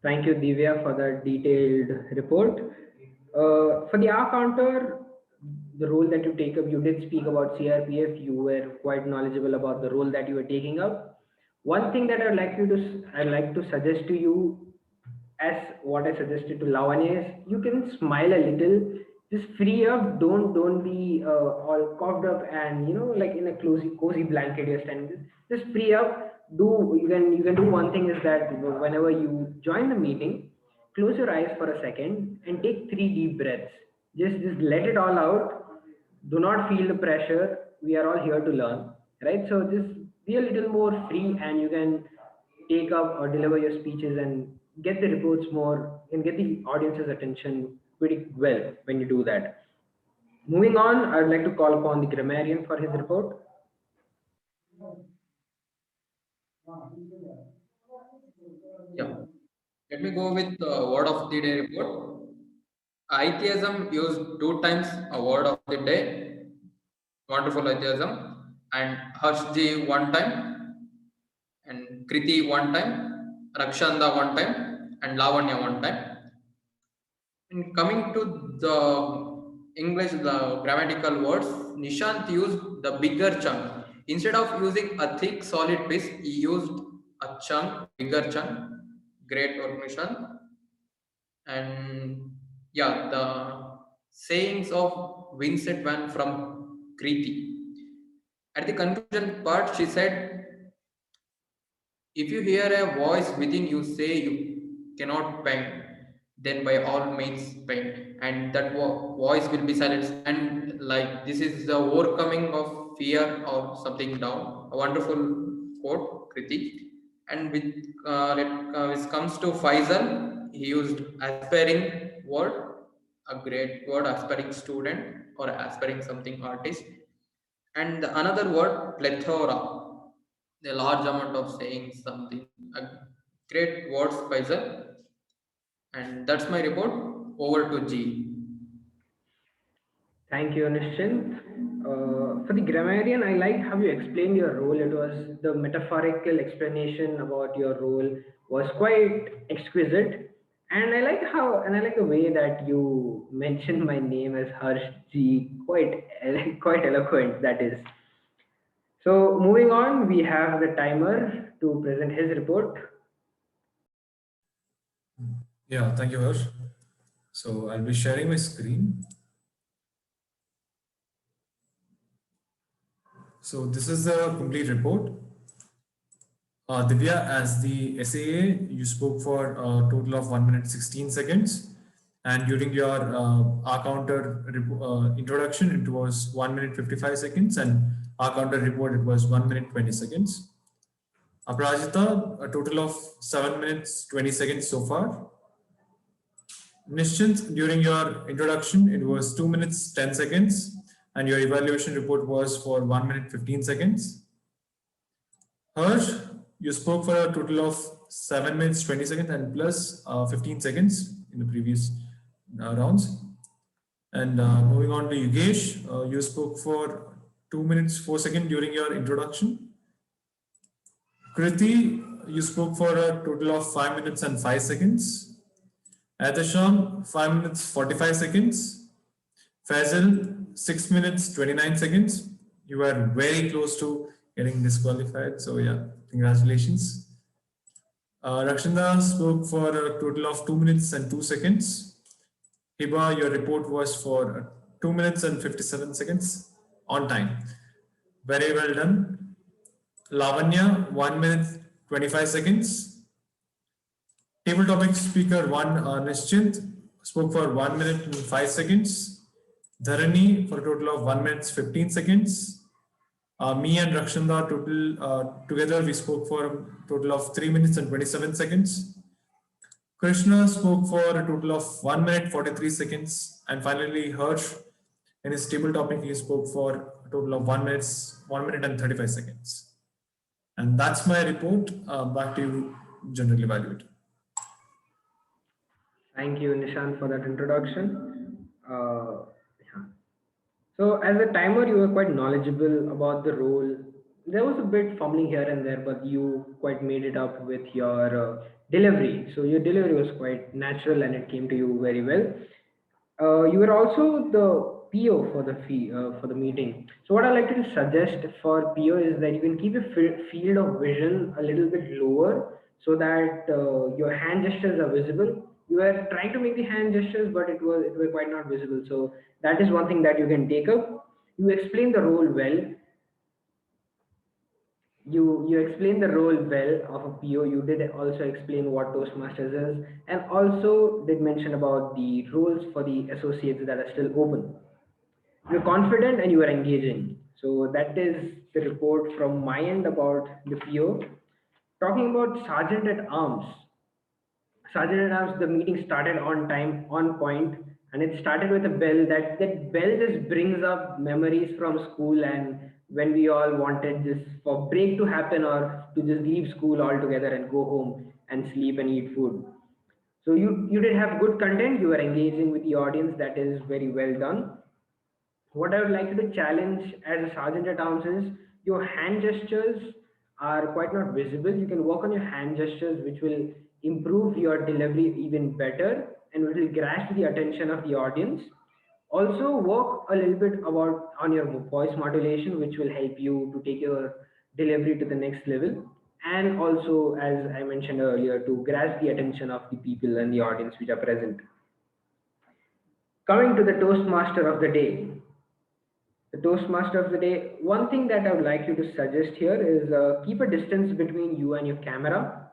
E: Thank you, Divya, for that detailed report. For the R counter, the role that you take up, you did speak about CRPF. You were quite knowledgeable about the role that you were taking up. One thing that I'd like to suggest to you, as what I suggested to Lavanya, is you can smile a little, just free up. Don't be all coughed up and like in a cozy blanket you're standing. Just free up. You can do one thing is that whenever you join the meeting, close your eyes for a second and take 3 deep breaths. Just let it all out. Do not feel the pressure. We are all here to learn, right? So just be a little more free, and you can take up or deliver your speeches and get the reports more and get the audience's attention pretty well when you do that. Moving on, I'd like to call upon the grammarian for his report.
F: Yeah. Let me go with word of the day report. Atheism used 2 times a word of the day. Wonderful atheism. And Harshji 1 time. And Kriti 1 time. Rakshanda 1 time. And Lavanya 1 time. And coming to the English, the grammatical words, Nishant used the bigger chunk. Instead of using a thick solid piece, he used a chunk, bigger chunk. Great work, Nishant. And yeah, the sayings of Vincent Van from Kriti. At the conclusion part, she said, if you hear a voice within you say you cannot paint, then by all means paint, and that voice will be silenced. And like this is the overcoming of fear or something down. A wonderful quote, Kriti. And with which comes to Faisal, he used aspiring word, a great word, aspiring student or aspiring something artist. And another word, plethora, a large amount of saying something. A great words, Faisal. And that's my report. Over to G.
E: Thank you, Nishant. For the grammarian, I liked how you explained your role. It was the metaphorical explanation about your role was quite exquisite. And I like the way that you mentioned my name as Harsh G. Quite eloquent, that is. So moving on, we have the timer to present his report.
B: Yeah, thank you, Harsh. So I'll be sharing my screen. So this is the complete report. Divya, as the SAA, you spoke for a total of 1 minute 16 seconds. And during your R counter introduction, it was 1 minute 55 seconds. And R counter report, it was 1 minute 20 seconds. Aparajita, a total of 7 minutes 20 seconds so far. Nischint, during your introduction, it was 2 minutes 10 seconds. And your evaluation report was for 1 minute 15 seconds. Harsh, you spoke for a total of 7 minutes 20 seconds and plus 15 seconds in the previous rounds. And moving on to Yogesh, you spoke for 2 minutes 4 seconds during your introduction. Kriti, you spoke for a total of 5 minutes and 5 seconds. Adasham, 5 minutes 45 seconds. Faisal, 6 minutes 29 seconds. You were very close to getting disqualified. So yeah, congratulations. Rakshanda spoke for a total of 2 minutes and 2 seconds. Hiba, your report was for 2 minutes and 57 seconds on time. Very well done. Lavanya, 1 minute 25 seconds. Table topic speaker 1, Nischint, spoke for 1 minute and 5 seconds. Dharani for a total of 1 minute 15 seconds. Me and Rakshanda together we spoke for a total of 3 minutes and 27 seconds. Krishna spoke for a total of 1 minute 43 seconds. And finally, Harsh, in his table topic, he spoke for a total of 1 minute and 35 seconds. And that's my report. Back to you, General Evaluator.
E: Thank you, Nishant, for that introduction. So as a timer, you were quite knowledgeable about the role. There was a bit fumbling here and there, but you quite made it up with your delivery. So your delivery was quite natural and it came to you very well. You were also the PO for the meeting. So what I'd like to suggest for PO is that you can keep your field of vision a little bit lower so that your hand gestures are visible. You were trying to make the hand gestures, but it was quite not visible. So that is one thing that you can take up. You explain the role well. You explain the role well of a PO. You did also explain what Toastmasters is, and also did mention about the roles for the associates that are still open. You're confident and you are engaging. So that is the report from my end about the PO. Talking about Sergeant at Arms. Sergeant at Arms, the meeting started on time, on point, and it started with a bell. That bell just brings up memories from school and when we all wanted just for break to happen or to just leave school altogether and go home and sleep and eat food. So you did have good content. You were engaging with the audience. That is very well done. What I would like you to challenge as a Sergeant at Arms is your hand gestures are quite not visible. You can work on your hand gestures, which will improve your delivery even better and will grasp the attention of the audience. Also work a little bit on your voice modulation, which will help you to take your delivery to the next level. And also, as I mentioned earlier, to grasp the attention of the people and the audience which are present. Coming to the Toastmaster of the day. The Toastmaster of the day, one thing that I would like you to suggest here is keep a distance between you and your camera.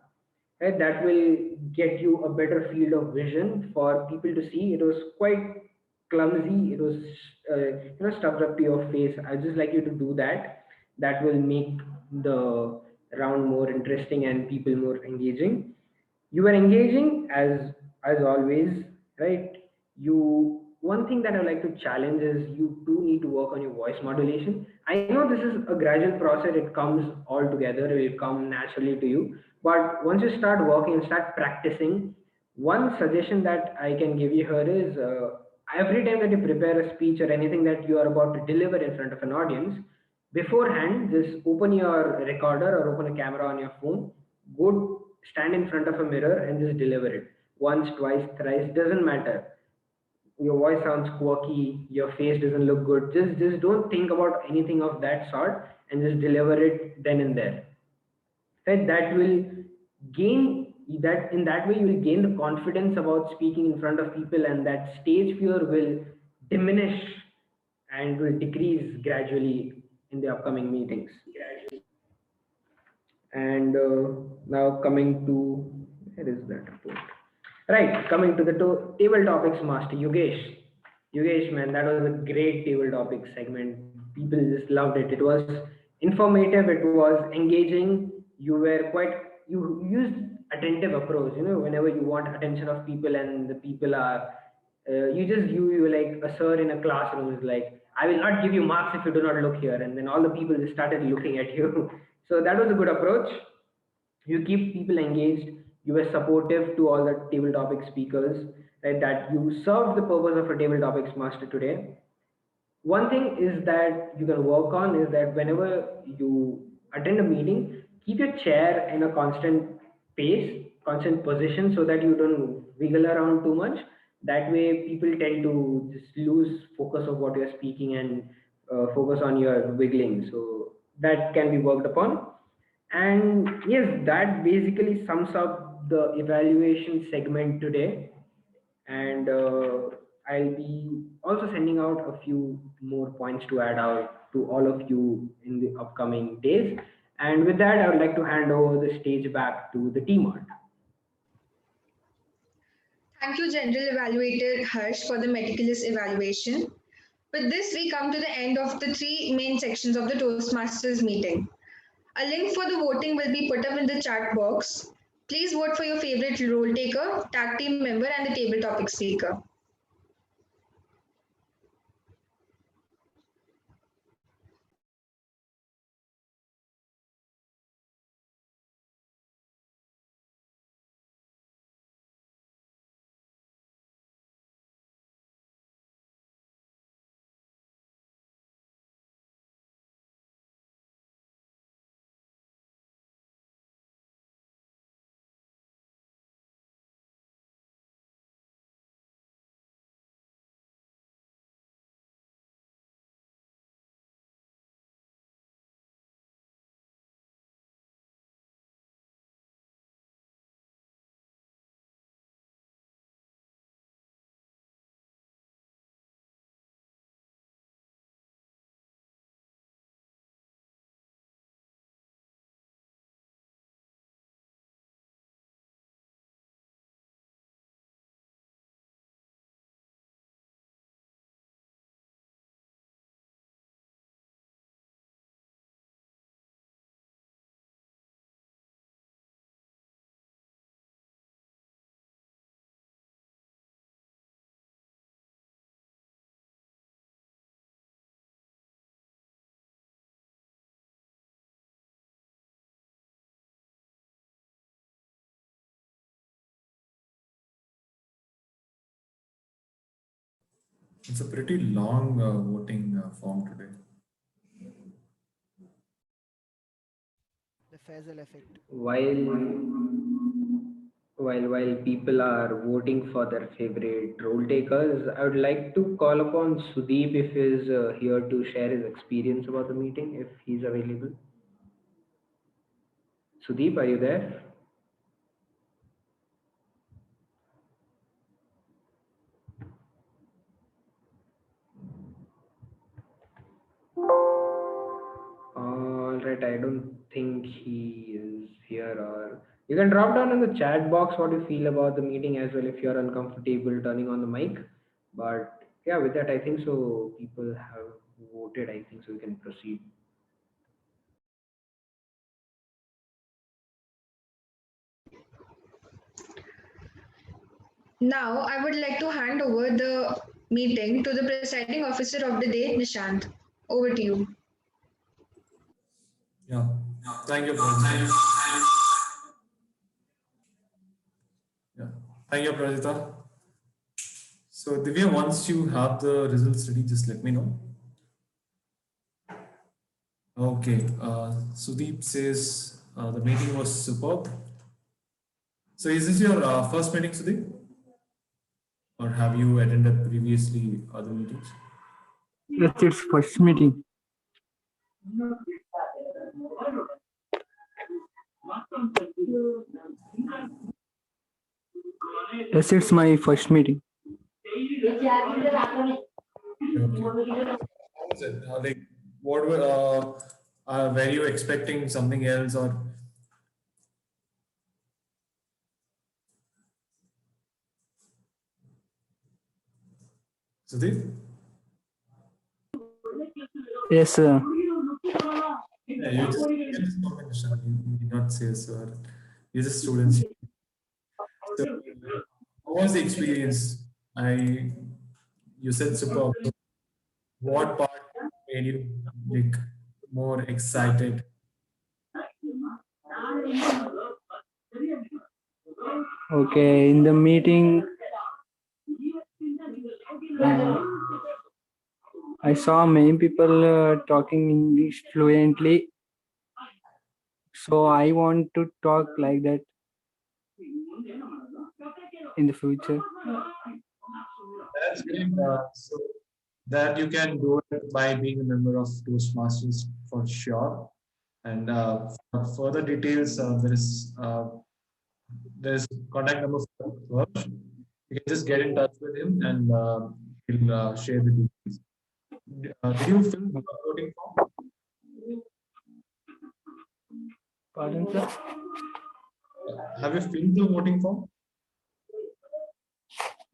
E: Right? That will get you a better field of vision for people to see. It was quite clumsy. It was stuffed up to your face. I just like you to do that. That will make the round more interesting and people more engaging. You are engaging as always, right? One thing that I like to challenge is you do need to work on your voice modulation. I know this is a gradual process. It comes all together. It will come naturally to you. But once you start working and start practicing, one suggestion that I can give you here is every time that you prepare a speech or anything that you are about to deliver in front of an audience, beforehand, just open your recorder or open a camera on your phone, go stand in front of a mirror and just deliver it. Once, twice, thrice, doesn't matter. Your voice sounds quirky, your face doesn't look good. Just don't think about anything of that sort and just deliver it then and there. Right? That will gain that in that way you will gain the confidence about speaking in front of people, and that stage fear will diminish and will decrease gradually in the upcoming meetings. And now coming to, where is that report? Right, coming to the table topics master, Yogesh. Yogesh, man, that was a great table topics segment. People just loved it. It was informative, it was engaging. You were quite, you used attentive approach, you know, whenever you want attention of people and the people are, you were like a sir in a classroom is like, I will not give you marks if you do not look here. And then all the people just started looking at you. So that was a good approach. You keep people engaged, you were supportive to all the table topic speakers, right? That you served the purpose of a table topics master today. One thing is that you can work on is that whenever you attend a meeting, keep your chair in a constant pace, constant position, so that you don't wiggle around too much. That way people tend to just lose focus of what you're speaking and focus on your wiggling. So that can be worked upon. And yes, that basically sums up the evaluation segment today. And I'll be also sending out a few more points to add out to all of you in the upcoming days. And with that, I would like to hand over the stage back to the team.
C: Thank you, General Evaluator Harsh, for the meticulous evaluation. With this, we come to the end of the three main sections of the Toastmasters meeting. A link for the voting will be put up in the chat box. Please vote for your favorite role taker, tag team member, and the table topic speaker.
B: It's a pretty long voting form today.
J: The Faisal effect.
E: While people are voting for their favorite role takers, I would like to call upon Sudeep if he's here to share his experience about the meeting, if he's available. Sudeep, are you there? All right, I don't think he is here. Or you can drop down in the chat box what you feel about the meeting as well if you're uncomfortable turning on the mic. But yeah, with that, I think so. People have voted. I think so. We can proceed.
C: Now, I would like to hand over the meeting to the presiding officer of the day, Nishant. Over to you.
B: Yeah, thank you, Prajita. Yeah, thank you, Prajita. So Divya, once you have the results ready, just let me know. Okay, Sudeep says the meeting was superb. So is this your first meeting, Sudeep? Or have you attended previously other meetings?
N: Yes, it's first meeting. Yes, it's my first meeting.
B: Okay. How was it? Like, what were you expecting something else or? Sudeep?
N: Yes, sir.
B: Yeah, you just understand. You did not say so. You're just students. So, how was the experience? You said super. What part made you like more excited?
N: Okay, in the meeting, I saw many people talking English fluently. So I want to talk like that in the future.
B: That's great. So that you can do it by being a member of Toastmasters for sure. And for further details, there's contact number for Harsh. You can just get in touch with him and he'll share the details. Did you fill the voting form?
N: Pardon, sir?
B: Have you filled the voting form?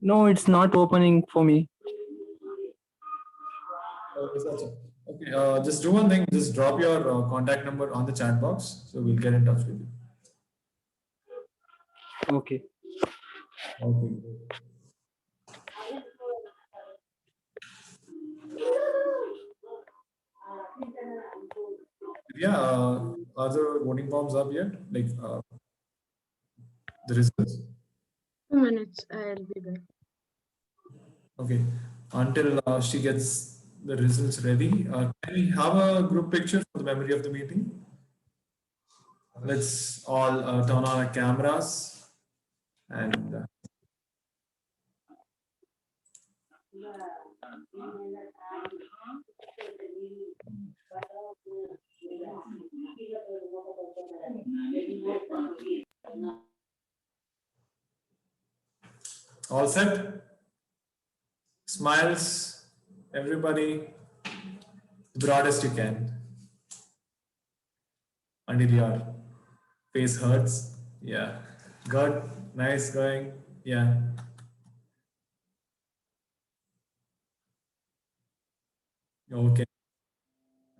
N: No, it's not opening for me.
B: Okay, just do one thing. Just drop your contact number on the chat box, so we'll get in touch with you.
N: Okay.
B: Okay. Yeah, are the voting forms up yet? Like the results?
A: 2 minutes, I'll be back.
B: Okay. Until she gets the results ready, can we have a group picture for the memory of the meeting? Let's all turn on our cameras and all set? Smiles, everybody, the broadest you can until your face hurts. Yeah, good, nice going. Yeah. Okay.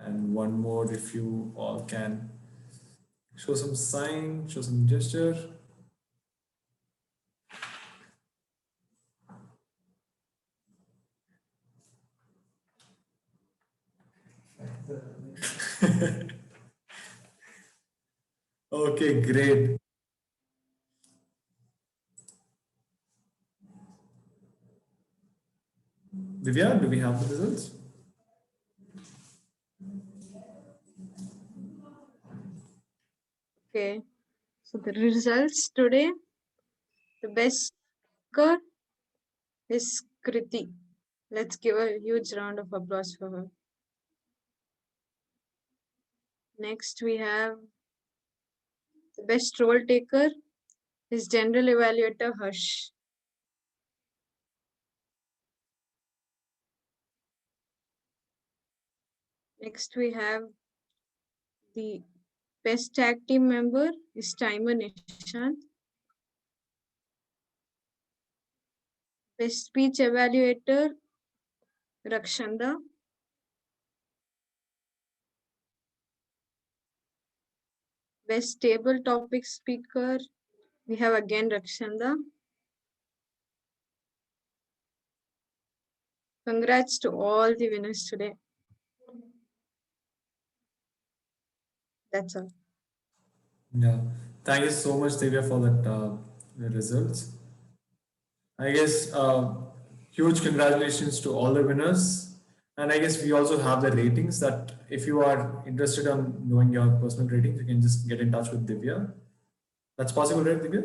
B: And one more, if you all can show some sign, show some gesture. Okay, great. Divya, do we have the results?
A: Okay, so the results today, the best speaker is Kriti. Let's give a huge round of applause for her. Next, we have the best role taker is General Evaluator Harsh. Next, we have the best tag team member is Timer Nishant. Best speech evaluator, Rakshanda. Best table topic speaker, we have again Rakshanda. Congrats to all the winners today. That's all.
B: Yeah. Thank you so much, Divya, for that the results. I guess huge congratulations to all the winners. And I guess we also have the ratings that if you are interested on knowing your personal ratings, you can just get in touch with Divya. That's possible, right, Divya?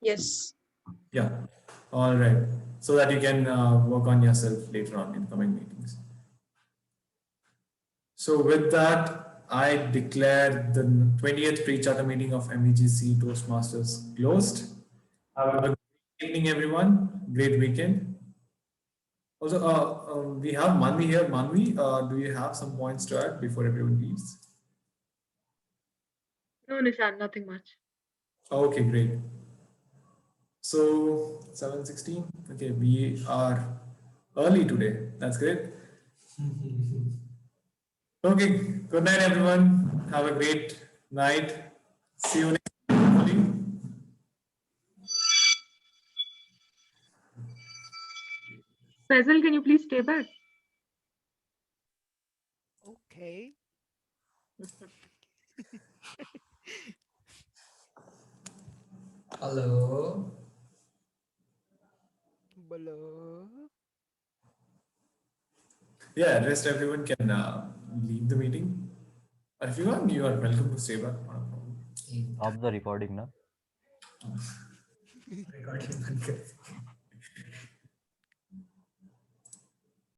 A: Yes.
B: Yeah. All right. So that you can work on yourself later on in coming meetings. So with that, I declare the 20th pre-charter meeting of MEGC Toastmasters closed. Have a good evening, everyone. Great weekend. Also, we have Manvi here. Manvi, do you have some points to add before everyone leaves?
O: No, Nishan, nothing much.
B: Okay, great. So 7:16. Okay, we are early today. That's great. Okay, good night, everyone. Have a great night. See you next week, hopefully.
O: Faisal, can you please stay back?
J: Okay.
F: Hello.
J: Hello.
B: Yeah, rest everyone can leave the meeting. Or if you want, you are welcome to stay back. Not a problem.
D: Stop the recording now.
F: Recording.